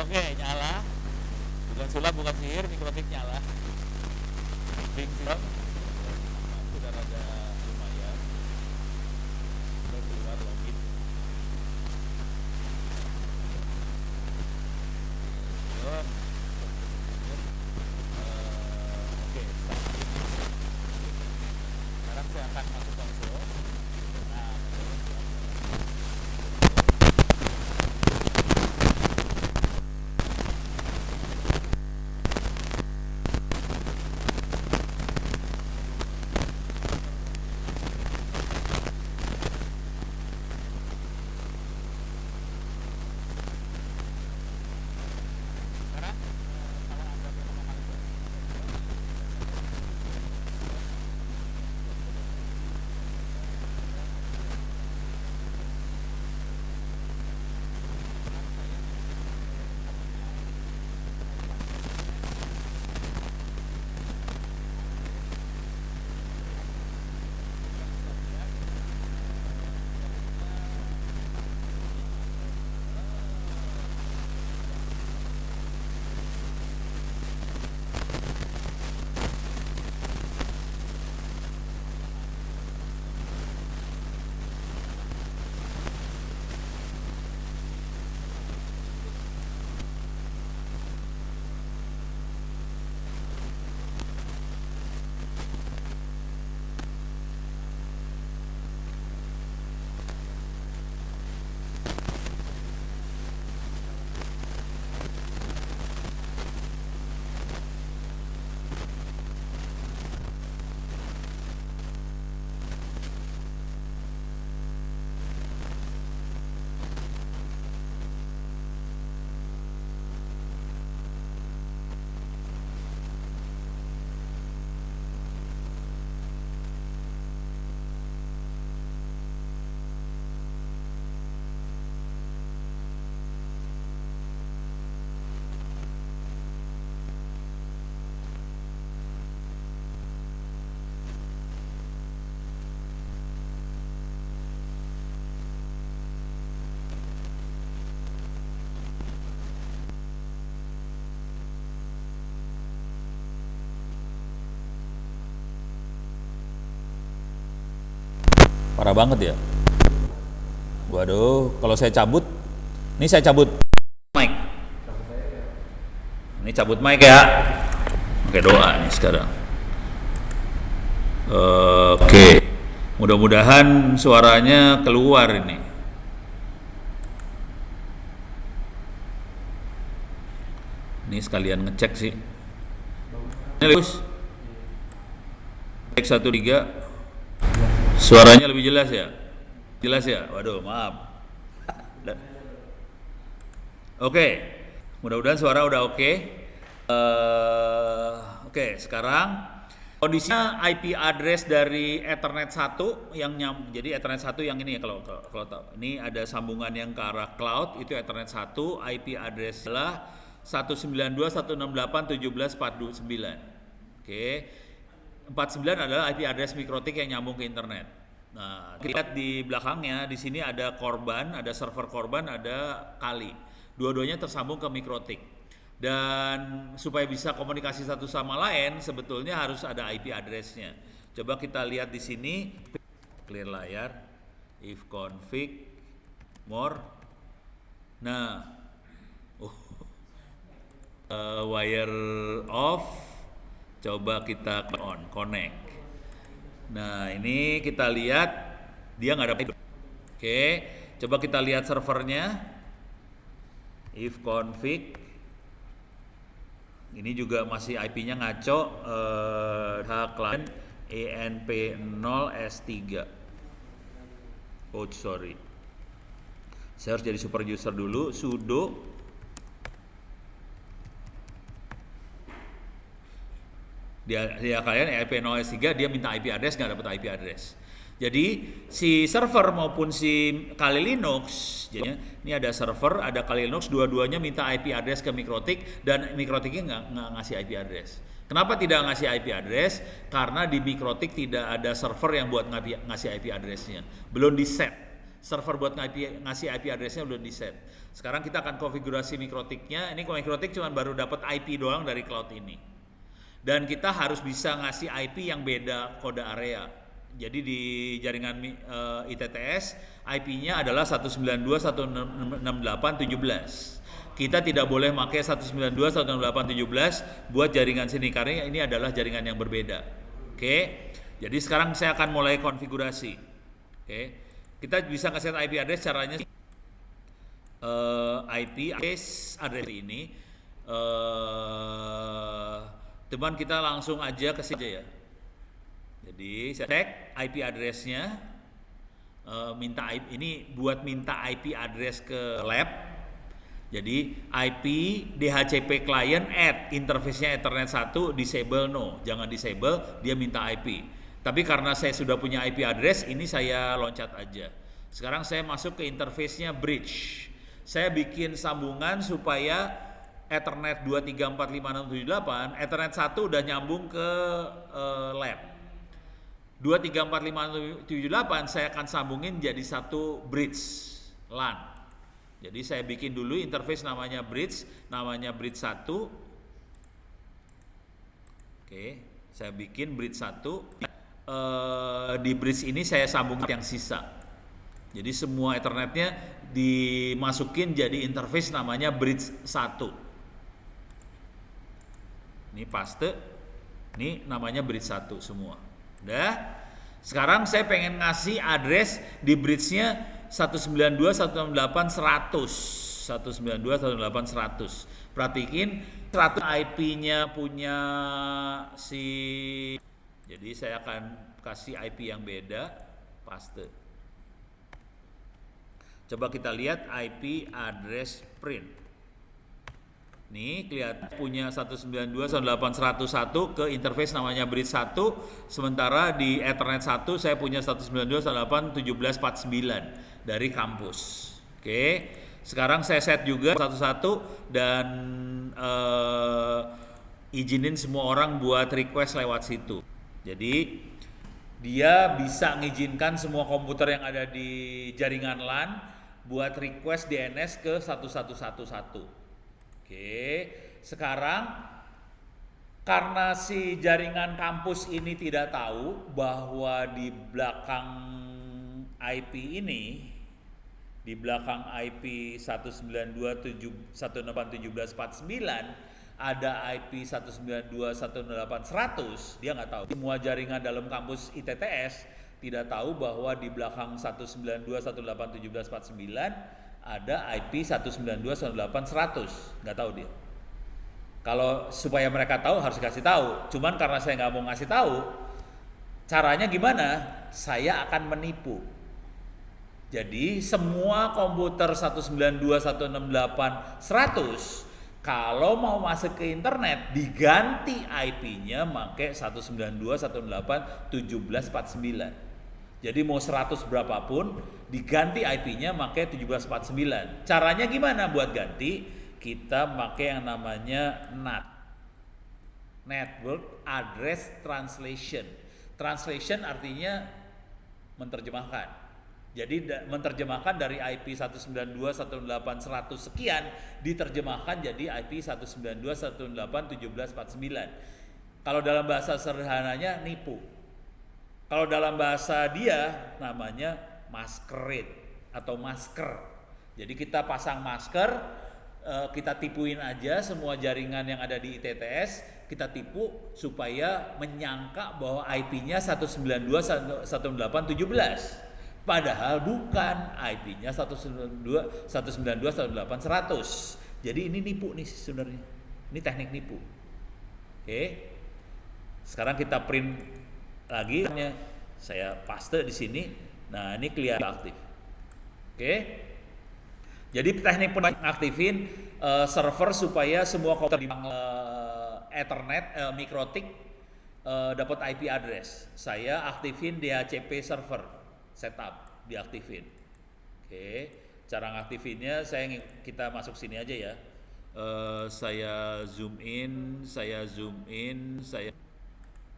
Oke, nyala. Bukan sulap, bukan sihir, mikrotik nyala. Bing siap. Sudah rada lumayan. Kita keluar login. Oke, sekarang saya akan masuk konsol. Nah, parah banget ya. Waduh, kalau saya cabut, ini saya cabut mic. Ini cabut mic ya. Oke, doa nih sekarang. Oke, mudah-mudahan suaranya keluar ini. Ini sekalian ngecek sih. Ini bagus. Cek 1 3. Suaranya lebih jelas ya? Jelas ya? Waduh, maaf. Oke, mudah-mudahan suara udah oke. Oke, sekarang kondisinya IP address dari Ethernet 1 yang jadi Ethernet 1 yang ini ya kalau tahu. Ini ada sambungan yang ke arah cloud, itu Ethernet 1, IP address adalah 192.168.17.49. Oke. 49 adalah IP address mikrotik yang nyambung ke internet. Nah, lihat di belakangnya, di sini ada korban, ada server korban, ada kali. Dua-duanya tersambung ke mikrotik. Dan supaya bisa komunikasi satu sama lain, sebetulnya harus ada IP address-nya. Coba kita lihat di sini, clear layar, if config, more. Nah, wire off. Coba kita on, connect. Nah, ini kita lihat dia nggak ada. Oke, coba kita lihat servernya. If config. Ini juga masih IP-nya ngaco. Client ENP0S3. Oh, sorry. Saya harus jadi super user dulu. Sudo dia kalian ENP0S3 dia minta IP address, nggak dapat IP address. Jadi si server maupun si Kali Linux, jadi ini ada server, ada Kali Linux, dua-duanya minta IP address ke mikrotik dan mikrotiknya nggak ngasih IP address. Kenapa tidak ngasih IP address? Karena di mikrotik tidak ada server yang buat ngasih IP addressnya, belum di set. server buat ngasih IP address-nya udah di set. Sekarang kita akan konfigurasi mikrotiknya. Ini mikrotik cuma baru dapat IP doang dari cloud ini. Dan kita harus bisa ngasih IP yang beda kode area. Jadi di jaringan ITTS IP-nya adalah 192.168.17. Kita tidak boleh pakai 192.168.17 buat jaringan sini karena ini adalah jaringan yang berbeda. Oke. Jadi sekarang saya akan mulai konfigurasi. Oke. Kita bisa ngasih IP address caranya IP address ini teman kita langsung aja ke sini ya. Jadi saya cek IP address-nya, minta IP ini buat minta IP address ke lab. Jadi IP DHCP client add interface-nya Ethernet 1 disable no, jangan disable, dia minta IP. Tapi karena saya sudah punya IP address, ini saya loncat aja. Sekarang saya masuk ke interface-nya bridge. Saya bikin sambungan supaya Ethernet 2345678, Ethernet 1 udah nyambung ke lab. 2345678 saya akan sambungin jadi satu bridge LAN. Jadi saya bikin dulu interface namanya bridge 1. Oke, saya bikin bridge 1. Di bridge ini saya sambung yang sisa. Jadi semua Ethernetnya dimasukin jadi interface namanya bridge 1. Ini paste. Ini namanya bridge 1 semua. Udah. Sekarang saya pengen ngasih address di bridge-nya 192.168.100. 192.168.100. Perhatiin 100 IP-nya punya si. Jadi saya akan kasih IP yang beda, paste. Coba kita lihat IP address print. Nih kelihatan punya 192.168.101 ke interface namanya bridge 1, sementara di Ethernet 1 saya punya 192.168.1749 dari kampus. Oke, sekarang saya set juga satu-satu dan izinin semua orang buat request lewat situ. Jadi dia bisa mengizinkan semua komputer yang ada di jaringan LAN buat request DNS ke 1111. Oke, sekarang karena si jaringan kampus ini tidak tahu bahwa di belakang IP ini, di belakang IP 192.168.1749 ada IP 192.168.100, dia nggak tahu. Semua jaringan dalam kampus ITTS tidak tahu bahwa di belakang 192.168.1749 ada IP 192.168.100, nggak tahu dia. Kalau supaya mereka tahu harus kasih tahu. Cuman karena saya nggak mau ngasih tahu, caranya gimana? Saya akan menipu. Jadi semua komputer 192.168.100 kalau mau masuk ke internet diganti IP-nya pakai 192.168.1749. Jadi mau 100 berapapun diganti IP-nya pakai 1749. Caranya gimana buat ganti? Kita pakai yang namanya NAT. Network Address Translation. Translation artinya menerjemahkan. Jadi menerjemahkan dari IP 192.168.100 sekian diterjemahkan jadi IP 192.168.1749. Kalau dalam bahasa sederhananya nipu. Kalau dalam bahasa dia namanya masquerade atau masker. Jadi kita pasang masker, kita tipuin aja semua jaringan yang ada di ITTS, kita tipu supaya menyangka bahwa IP-nya 192.168.17. Padahal bukan, IP-nya 192.168.100. Jadi ini nipu nih sebenarnya. Ini teknik nipu. Oke. Sekarang kita print lagi, saya paste di sini. Nah, ini kelihatan aktif. Oke. Jadi teknik pengaktifin server supaya semua komputer di Ethernet mikrotik dapat IP address. Saya aktifin DHCP server setup, diaktifin. Oke. Cara ngaktifinnya kita masuk sini aja ya. Saya zoom in,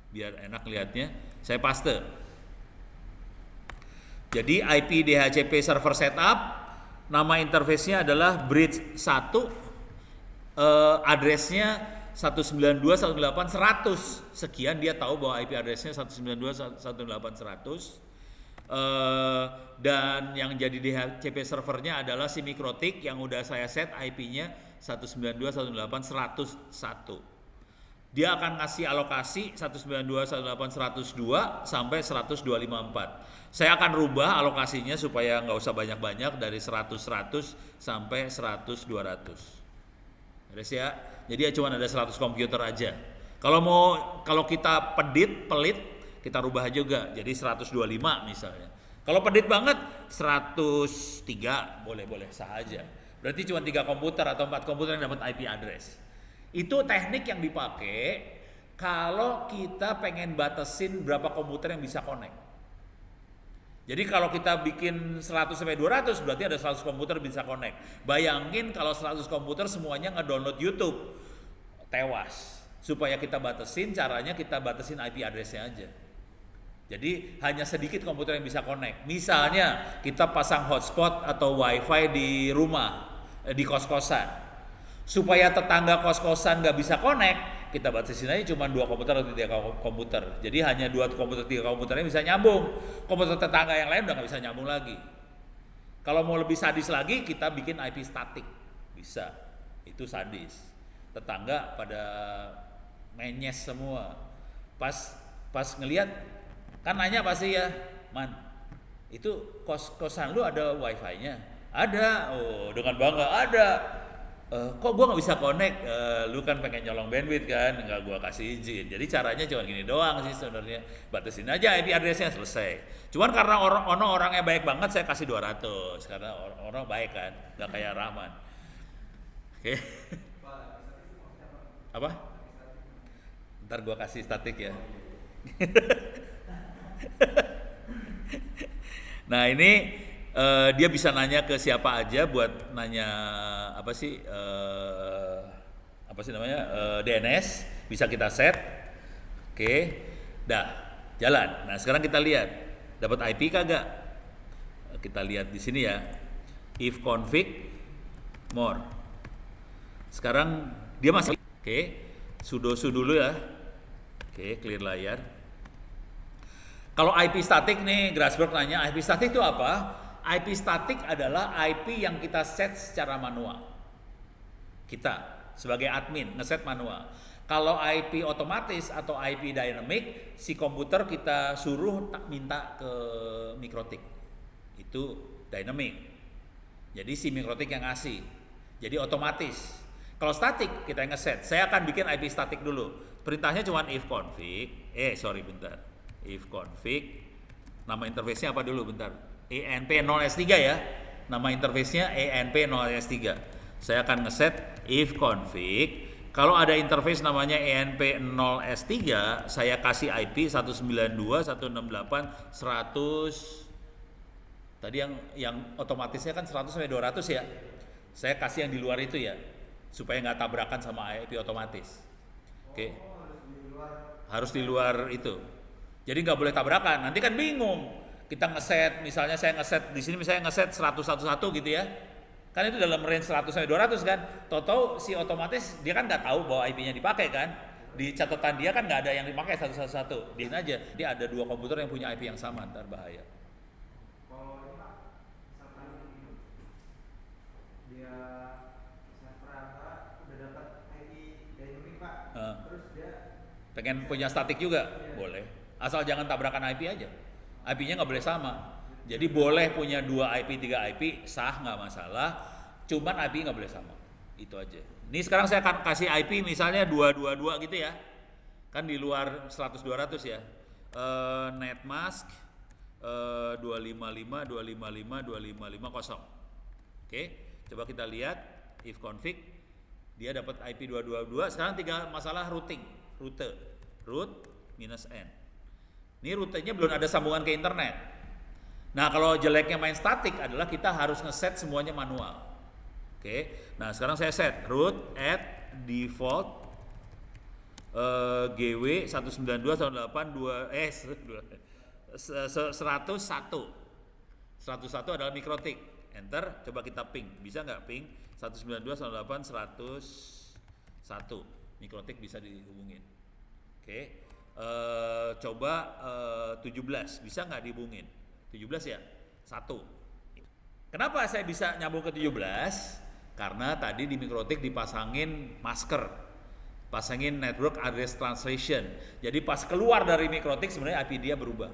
biar enak lihatnya. Saya paste. Jadi IP DHCP server setup, nama interface-nya adalah bridge 1, address-nya 192.168.100. Sekian dia tahu bahwa IP address-nya 192.168.100. Dan yang jadi DHCP servernya adalah si Mikrotik yang udah saya set IP-nya 192.168.101. Dia akan ngasih alokasi 192.168.102 sampai 102.54. Saya akan rubah alokasinya supaya nggak usah banyak-banyak dari 100.100 sampai 100.200. Beres ya. Jadi ya cuma ada 100 komputer aja. Kalau kita pelit, kita rubah juga jadi 125 misalnya. Kalau pelit banget 103 boleh sah aja. Berarti cuma 3 komputer atau 4 komputer yang dapat IP address. Itu teknik yang dipakai kalau kita pengen batasin berapa komputer yang bisa connect. Jadi kalau kita bikin 100 sampai 200 berarti ada 100 komputer bisa connect. Bayangin kalau 100 komputer semuanya nge-download YouTube. Tewas. Supaya kita batasin, caranya kita batasin IP address-nya aja. Jadi hanya sedikit komputer yang bisa connect. Misalnya kita pasang hotspot atau wifi di rumah, di kos-kosan. Supaya tetangga kos-kosan nggak bisa connect, kita batasin aja cuma 2 komputer atau 3 komputer. Jadi hanya 2 komputer, 3 komputernya bisa nyambung. Komputer tetangga yang lain udah nggak bisa nyambung lagi. Kalau mau lebih sadis lagi, kita bikin IP statik. Bisa. Itu sadis. Tetangga pada menyes semua. Pas ngelihat, kan nanya pasti ya, Man, itu kos-kosan lu ada wifi-nya? Ada. Oh, dengan bangga ada. Kok gua nggak bisa connect? Lu kan pengen nyolong bandwidth kan, nggak gua kasih izin. Jadi caranya cuma gini doang sih sebenarnya, batasin aja IP address-nya, selesai. Cuman karena orangnya baik banget, saya kasih 200 karena orang baik kan, nggak kayak Rahman. Oke. Apa? Ntar gua kasih statik ya. Nah ini dia bisa nanya ke siapa aja buat nanya apa sih namanya DNS, bisa kita set. Oke, dah jalan. Nah sekarang kita lihat dapat IP kagak. Kita lihat di sini ya, if config more. Sekarang dia masih sudo dulu ya. Oke, clear layar. Kalau IP static nih, Grasberg nanya IP static itu apa? IP static adalah IP yang kita set secara manual. Kita sebagai admin ngeset manual. Kalau IP otomatis atau IP dynamic, si komputer kita suruh minta ke Mikrotik. Itu dynamic. Jadi si Mikrotik yang ngasih. Jadi otomatis. Kalau static kita yang ngeset. Saya akan bikin IP static dulu. Perintahnya cuma if config. If config. Nama interface-nya apa dulu bentar? ENP0S3 ya. Nama interface-nya ENP0S3. Saya akan ngeset if config. Kalau ada interface namanya ENP0S3, saya kasih IP 192.168.100. Tadi yang otomatisnya kan 100 sampai 200 ya. Saya kasih yang di luar itu ya, supaya nggak tabrakan sama IP otomatis. Oke. Harus di luar itu. Jadi nggak boleh tabrakan. Nanti kan bingung. Kita ngeset, misalnya saya ngeset di sini misalnya ngeset 100.101 gitu ya. Kan itu dalam range 100 sampai 200 kan. Tahu-tahu si otomatis dia kan nggak tahu bahwa IP-nya dipakai kan. Di catatan dia kan nggak ada yang dipakai 111. Diin aja. Dia ada 2 komputer yang punya IP yang sama, ntar bahaya. Kalau ini Pak, misalkan dia server udah dapat IP dynamic Pak, terus dia pengen punya statik juga, boleh. Asal jangan tabrakan IP aja. IP-nya nggak boleh sama. Jadi boleh punya 2 IP, 3 IP, sah nggak masalah. Cuman IP nggak boleh sama. Itu aja. Ini sekarang saya akan kasih IP misalnya 222 gitu ya. Kan di luar 100-200 ya. Netmask 255.255.255.0. Oke, coba kita lihat if config. Dia dapat IP 222. Sekarang 3 masalah routing. Root -n. Ini rutenya belum ada sambungan ke internet. Nah kalau jeleknya main statik adalah kita harus ngeset semuanya manual. Oke, nah sekarang saya set root at default GW 192.168.2 101. 101 adalah mikrotik. Enter, coba kita ping. Bisa nggak ping? 192.168.101. Mikrotik bisa dihubungin. Oke. Coba 17, bisa nggak dihubungin? 17 ya? 1. Kenapa saya bisa nyambung ke 17? Karena tadi di mikrotik dipasangin masker, pasangin network address translation. Jadi pas keluar dari mikrotik sebenarnya IP dia berubah.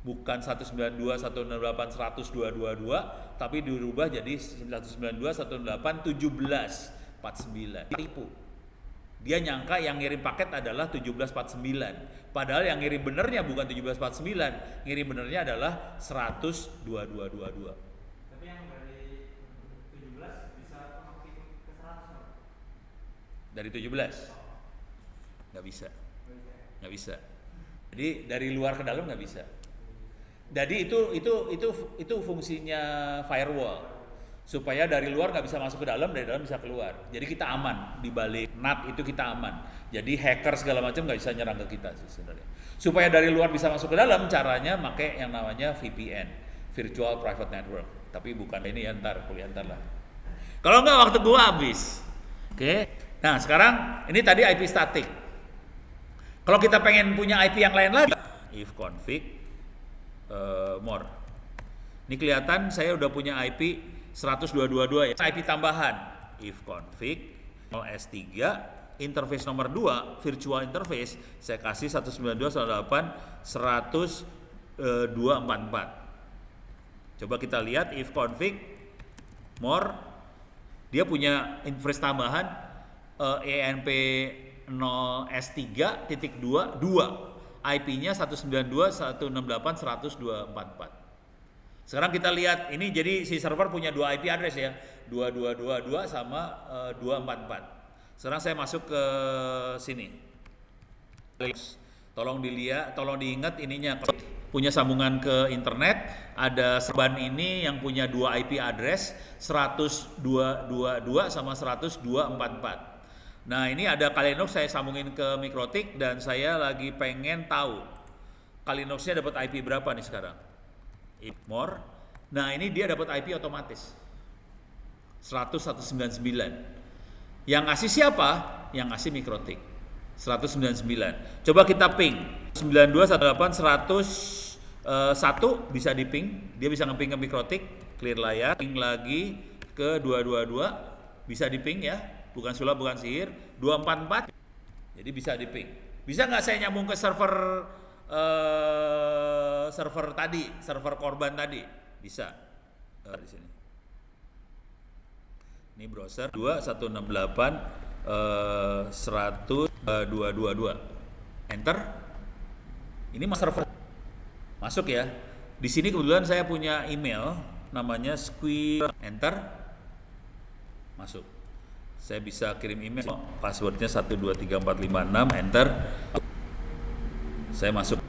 Bukan 192.168.100.222, tapi dirubah jadi 192.168.17.49. Tipu. Dia nyangka yang ngirim paket adalah 17.49. Padahal yang ngirim benernya bukan 17.49, ngirim benernya adalah 100.2222. Tapi yang dari 17 bisa makin ke 100. Dari 17? Nggak bisa. Nggak bisa. Jadi dari luar ke dalam nggak bisa. Jadi itu fungsinya firewall, supaya dari luar nggak bisa masuk ke dalam, dari dalam bisa keluar. Jadi kita aman di balik NAT itu, kita aman. Jadi hacker segala macam nggak bisa nyerang ke kita sih sebenarnya. Supaya dari luar bisa masuk ke dalam, caranya pakai yang namanya VPN, Virtual Private Network. Tapi bukan ini ya, kuliah ntar lah. Kalau nggak waktu gua habis. Oke. Nah sekarang ini tadi IP static. Kalau kita pengen punya IP yang lain lagi, if config more. Ini kelihatan saya udah punya IP 102.22 ya. IP tambahan if config S3 interface nomor 2 virtual interface saya kasih 192.168.100.244. Coba kita lihat if config more, dia punya interface tambahan ENP 0S3.2 IP-nya 192.168.100.244. Sekarang kita lihat ini, jadi si server punya 2 IP address ya, 2222 sama 244. Sekarang saya masuk ke sini. Tolong dilihat, tolong diingat ininya, punya sambungan ke internet, ada serban ini yang punya 2 IP address 100.222 sama 100.244. Nah ini ada Kalinox, saya sambungin ke mikrotik dan saya lagi pengen tahu Kalinoxnya dapat IP berapa nih sekarang. More. Nah ini dia dapat IP otomatis 100.199. Yang ngasih siapa? Yang ngasih mikrotik 199. Coba kita ping 92.168.100.1 bisa di ping, dia bisa ngeping ke mikrotik, clear layar, ping lagi ke 222 bisa di ping ya. Bukan sulap, bukan sihir, 244. Jadi bisa di ping. Bisa nggak saya nyambung ke server server tadi, server korban tadi? Bisa. Di sini. Ini browser 218.100.222. Enter. Ini server masuk ya. Di sini kebetulan saya punya email namanya Squid. Enter. Masuk. Saya bisa kirim email, passwordnya 123456, enter. Saya masuk.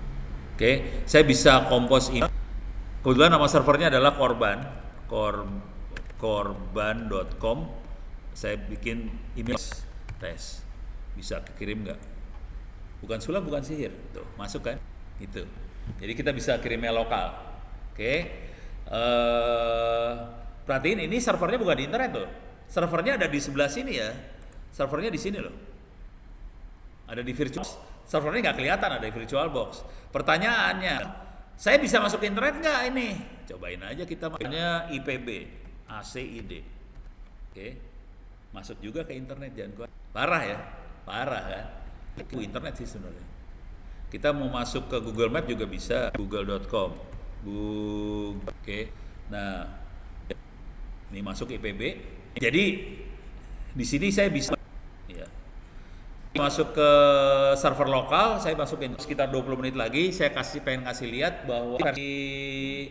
Oke, saya bisa compose email. Kebetulan nama servernya adalah korban.com. Saya bikin email tes. Bisa kirim nggak? Bukan sulap, bukan sihir. Tuh, masuk kan? Itu. Jadi kita bisa kirim email lokal. Oke. Perhatiin ini servernya bukan di internet tuh. Servernya ada di sebelah sini ya. Servernya di sini loh. Ada di virtual. Servernya nggak kelihatan, ada di virtual box. Pertanyaannya, saya bisa masuk internet nggak ini? Cobain aja kita. Makanya IPB, ACID. Oke. Masuk juga ke internet, jangan kuat. Parah ya, parah kan? Itu internet sih sebenarnya. Kita mau masuk ke Google Map juga bisa, google.com. Oke. Nah, ini masuk IPB. Jadi di sini saya bisa ya, masuk ke server lokal, saya masukin sekitar 20 menit lagi, saya pengen kasih lihat bahwa versi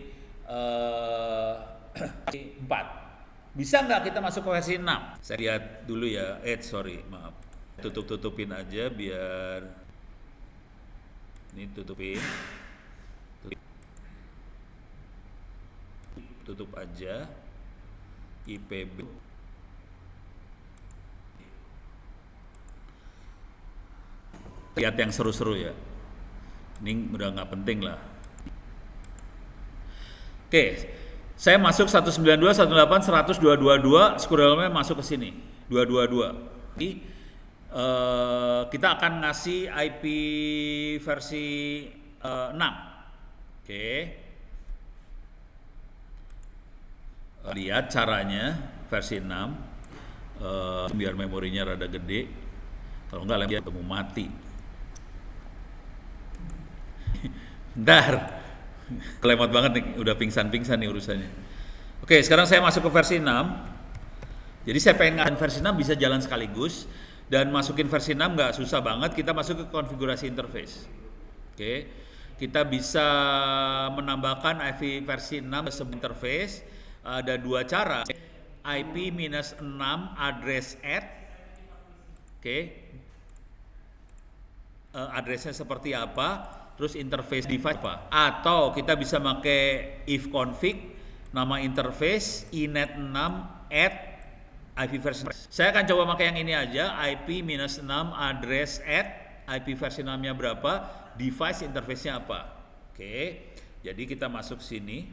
4 bisa nggak kita masuk ke versi 6. Saya lihat dulu ya, maaf, tutupin aja biar ini tutup aja IPB. Lihat yang seru-seru ya. Ini udah nggak penting lah. Oke, saya masuk 192, 108, 100, 222, scrollnya masuk ke sini, 222. Jadi kita akan ngasih IP versi 6. Oke. Lihat caranya versi 6. Biar memorinya rada gede. Kalau enggak lagi ketemu mati. Bentar. Kelemot banget nih, udah pingsan-pingsan nih urusannya. Oke, sekarang saya masuk ke versi 6. Jadi saya pengen ngadain versi 6 bisa jalan sekaligus, dan masukin versi 6 nggak susah banget. Kita masuk ke konfigurasi interface. Oke, kita bisa menambahkan IP versi 6 sebagai interface. Ada dua cara, IP-6 address add. Oke, addressnya seperti apa, terus interface device apa, atau kita bisa pakai if config nama interface inet6 add IP versi. Saya akan coba pakai yang ini aja, IP-6 address add IP versi 6-nya berapa, device interface-nya apa. Oke, jadi kita masuk sini.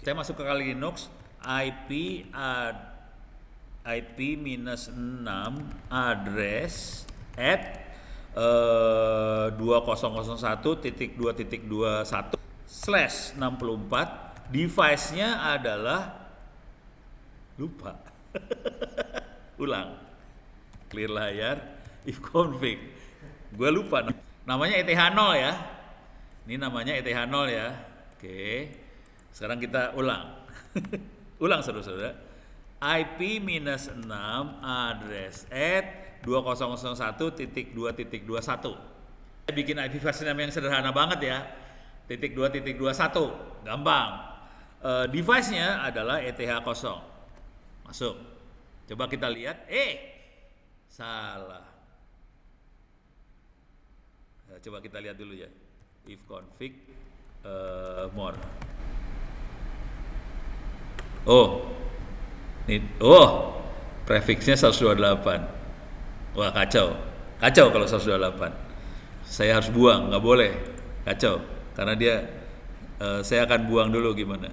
Saya masuk ke Kali Linux, IP-6 address add 2001.2.21/64, device-nya adalah lupa. Ulang, clear layar, if config, gue lupa namanya ETH0 ya, ini namanya ETH0 ya. Oke, sekarang kita ulang. Ulang saudara-saudara, IP-6 address add 2001.2.21. Saya bikin IP versi 6 yang sederhana banget ya. .2.21, gampang. Device-nya adalah ETH0. Masuk. Coba kita lihat. Salah. Coba kita lihat dulu ya. If config more. Prefixnya 128. Wah, kacau kalau 128. Saya harus buang, nggak boleh, kacau. Karena dia, saya akan buang dulu gimana?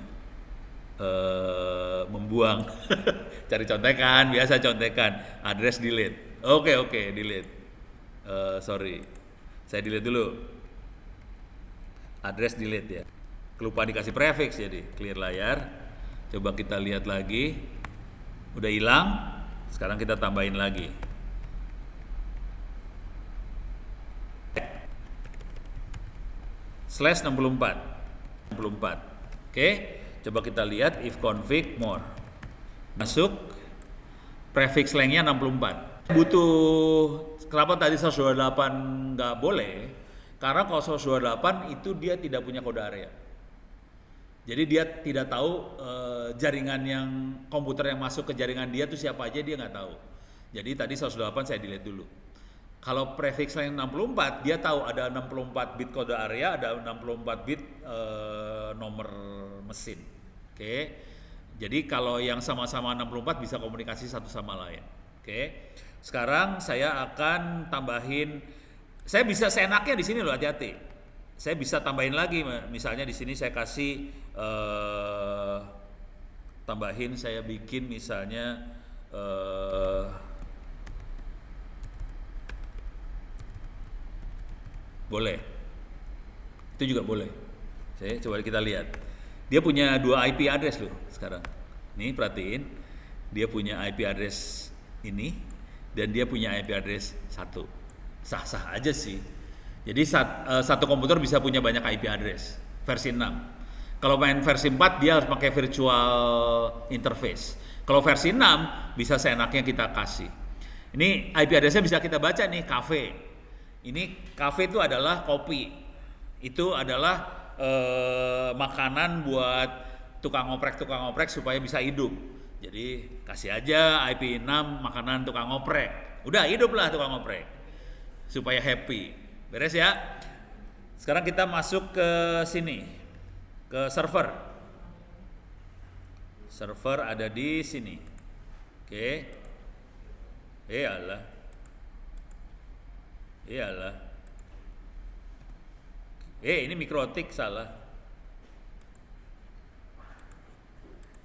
Membuang, cari contekan, biasa contekan, address delete. Oke, delete. Sorry, saya delete dulu. Address delete ya. Kelupaan dikasih prefix jadi clear layar. Coba kita lihat lagi, udah hilang. Sekarang kita tambahin lagi. /64. Oke, coba kita lihat if config more. Masuk, prefix lengthnya 64. Kenapa tadi 128 nggak boleh? Karena kalau 128 itu dia tidak punya kode area. Jadi dia tidak tahu jaringan yang komputer yang masuk ke jaringan dia tuh siapa aja, dia nggak tahu. Jadi tadi 128 saya delete dulu. Kalau prefix yang 64, dia tahu ada 64 bit kode area, ada 64 bit nomor mesin. Oke. Jadi kalau yang sama-sama 64 bisa komunikasi satu sama lain. Oke. Sekarang saya akan tambahin, saya bisa seenaknya di sini loh, hati-hati. Saya bisa tambahin lagi, misalnya di sini saya kasih tambahin, saya bikin misalnya boleh, itu juga boleh. Saya coba kita lihat. Dia punya 2 IP address loh sekarang. Nih perhatiin, dia punya IP address ini dan dia punya IP address 1. Sah-sah aja sih. Jadi satu komputer bisa punya banyak IP address. Versi 6. Kalau main versi 4 dia harus pakai virtual interface. Kalau versi 6 bisa seenaknya kita kasih. Ini IP address-nya bisa kita baca nih, cafe. Ini cafe itu adalah kopi. Itu adalah makanan buat tukang oprek supaya bisa hidup. Jadi kasih aja IP 6 makanan tukang oprek. Udah hiduplah tukang oprek. Supaya happy. Beres ya. Sekarang kita masuk ke sini. Ke server. Server ada di sini. Oke. Iyalah. Ini mikrotik salah.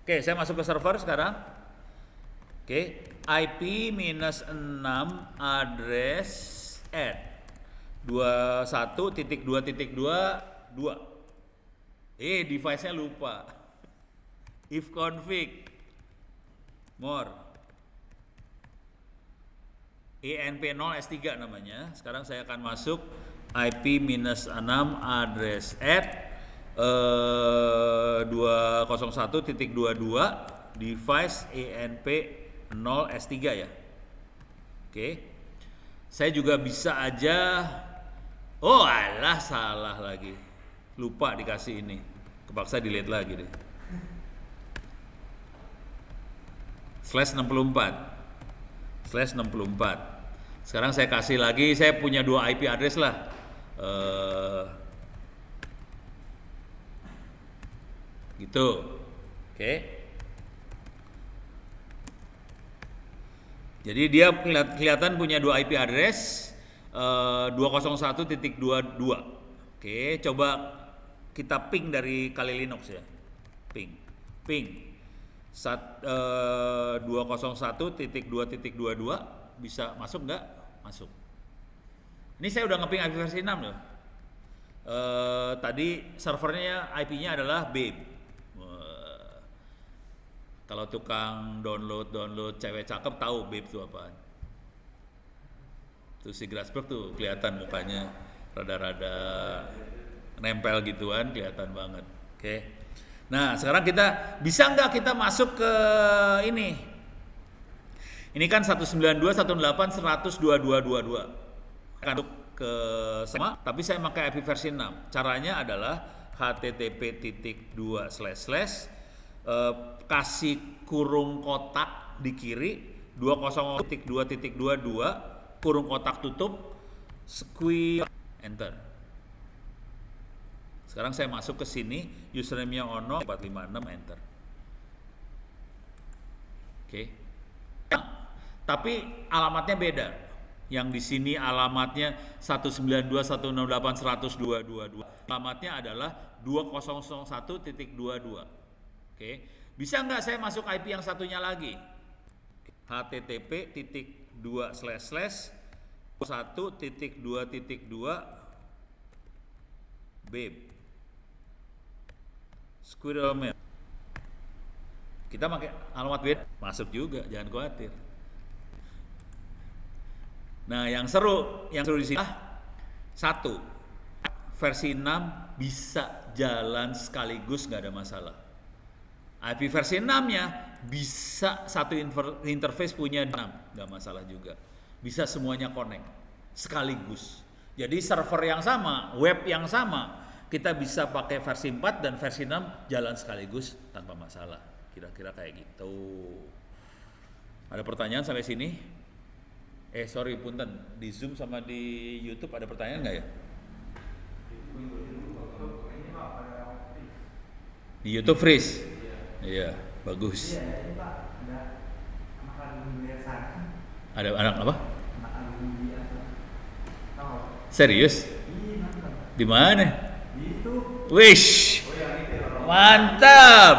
Oke, saya masuk ke server sekarang. Oke, IP minus 6 address add 21.2.2. Device-nya lupa. If config more ENP0 S3 namanya. Sekarang saya akan masuk IP minus 6 address add 201.22 device ENP0 S3 ya. Oke. Saya juga bisa aja, oh alah salah lagi, lupa dikasih ini, kepaksa delete lagi deh. /64. Sekarang saya kasih lagi, saya punya 2 IP address lah. Gitu. Oke. Jadi dia kelihatan punya 2 IP address 201.22. Oke, coba kita ping dari Kali Linux ya. Ping. 201.2.22 bisa masuk nggak? Masuk. Ini saya udah ngeping IP versi 6 loh. Tadi servernya IP-nya adalah babe. Kalau tukang download cewek cakep tahu babe itu apaan. Tuh si Grasberg tuh kelihatan mukanya rada-rada nempel gituan, kelihatan banget. Oke. Nah, sekarang kita bisa nggak kita masuk ke ini? Ini kan 192.168.100.2222. Akan ke sama, tapi saya pakai IP versi 6. Caranya adalah http:// kasih kurung kotak di kiri 20.2.22 kurung kotak tutup square enter. Sekarang saya masuk ke sini, username-nya ono 456 enter. Oke. Tapi alamatnya beda. Yang di sini alamatnya 192.168.100.222. Alamatnya adalah 2001.22. Oke. Bisa nggak saya masuk IP yang satunya lagi? http://1.2.2 babe squirrel mail. Kita pakai alamat bed, masuk juga, jangan khawatir. Nah, yang seru di sini satu, versi 6 bisa jalan sekaligus, nggak ada masalah. IP versi 6-nya bisa satu interface punya 6, nggak masalah juga. Bisa semuanya connect sekaligus. Jadi server yang sama, web yang sama, kita bisa pakai versi 4 dan versi 6 jalan sekaligus tanpa masalah. Kira-kira kayak gitu. Ada pertanyaan sampai sini? Sorry punten, di Zoom sama di YouTube ada pertanyaan nggak ya? Di YouTube freeze? Iya, bagus. Ada anak apa? Serius? Di mana? Wish, mantap.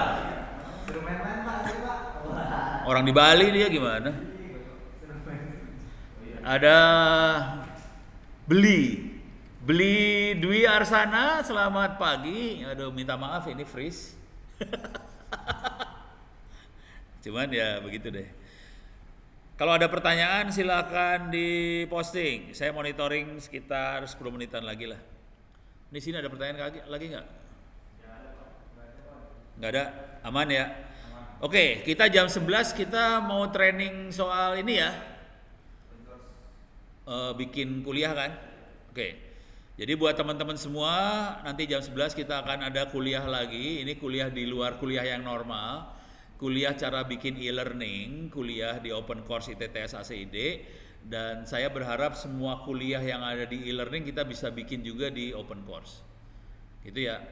Orang di Bali dia gimana? Ada beli Dwi Arsana, selamat pagi. Aduh, minta maaf ini freeze. Cuman ya begitu deh. Kalau ada pertanyaan silakan diposting. Saya monitoring sekitar 10 menitan lagi lah. Di sini ada pertanyaan lagi nggak? Nggak ada, aman ya. Oke, kita jam 11 kita mau training soal ini ya. Bikin kuliah kan? Oke. Jadi buat teman-teman semua, nanti jam 11 kita akan ada kuliah lagi. Ini kuliah di luar kuliah yang normal. Kuliah cara bikin e-learning, kuliah di Open Course ITTS ACID. Dan saya berharap semua kuliah yang ada di e-learning kita bisa bikin juga di Open Course. Gitu ya.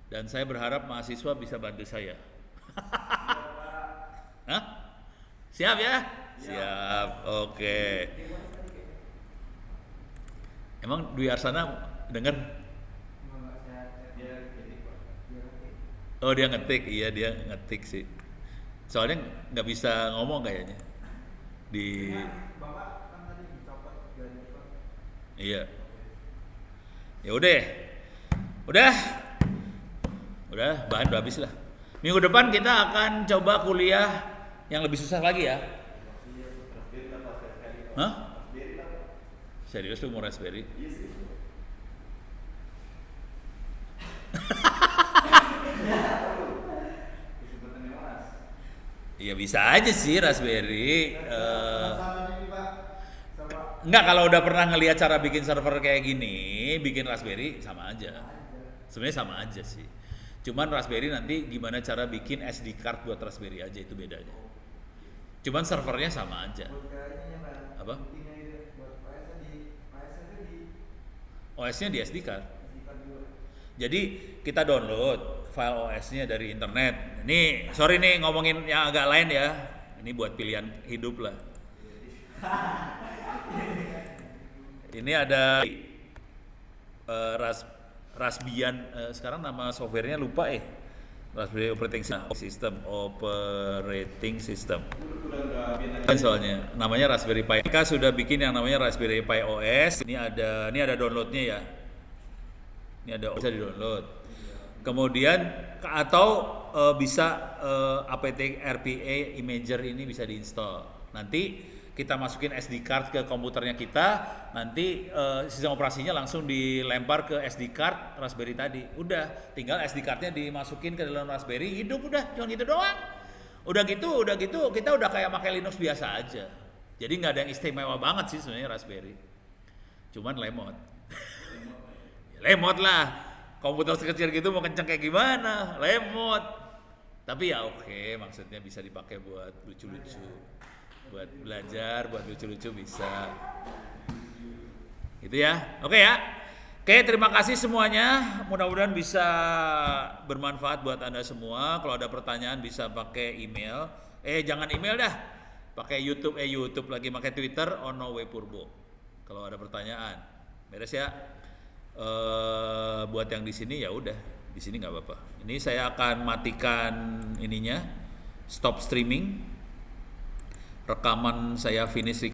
Dan saya berharap mahasiswa bisa bantu saya. Hah? Siap ya? Siap, oke. Emang Dwi Arsana denger? Oh dia ngetik, iya dia ngetik sih. Soalnya nggak bisa ngomong kayaknya di. Bapak kan tadi dicopot gaji Pak. Iya. Ya udah bahan udah habis lah. Minggu depan kita akan coba kuliah yang lebih susah lagi ya. Hah? Serius lu mau Raspberry? Iya bisa aja sih Raspberry. Sama ini Pak, sama Enggak, kalau udah pernah ngelihat cara bikin server kayak gini, bikin Raspberry sama aja. Sebenarnya sama aja sih. Cuman Raspberry nanti gimana cara bikin SD card buat Raspberry aja itu bedanya. Cuman servernya sama aja. buat kayaknya Pak. Apa? Buktinya itu buat PS-nya di OS-nya di SD card. SD card juga. Jadi kita download file OS-nya dari internet. Ini sorry nih ngomongin yang agak lain ya. Ini buat pilihan hidup lah. Ini ada Raspbian, sekarang nama softwarenya lupa Raspberry Operating System. Soalnya namanya Raspberry Pi. Mereka sudah bikin yang namanya Raspberry Pi OS. Ini ada downloadnya ya. Ini ada bisa di-download. Kemudian atau bisa apt RPA Imager ini bisa diinstal. Nanti kita masukin SD card ke komputernya kita, nanti sistem operasinya langsung dilempar ke SD card Raspberry tadi. Udah, tinggal SD cardnya dimasukin ke dalam Raspberry, hidup udah, cuma gitu doang. Udah gitu kita udah kayak pakai Linux biasa aja. Jadi nggak ada yang istimewa banget sih sebenarnya Raspberry. Cuman lemot. Lemot lah. Komputer sekecil gitu mau kenceng kayak gimana? Lemot. Tapi ya oke, maksudnya bisa dipakai buat lucu-lucu. Buat belajar, buat lucu-lucu bisa. Gitu ya. Oke ya. Oke, terima kasih semuanya. Mudah-mudahan bisa bermanfaat buat Anda semua. Kalau ada pertanyaan bisa pakai email. Jangan email dah. Pakai YouTube lagi, pakai Twitter @onowepurbo. Kalau ada pertanyaan. Beres ya. Buat yang di sini ya udah, di sini nggak apa-apa. Ini saya akan matikan ininya, stop streaming, rekaman saya finish.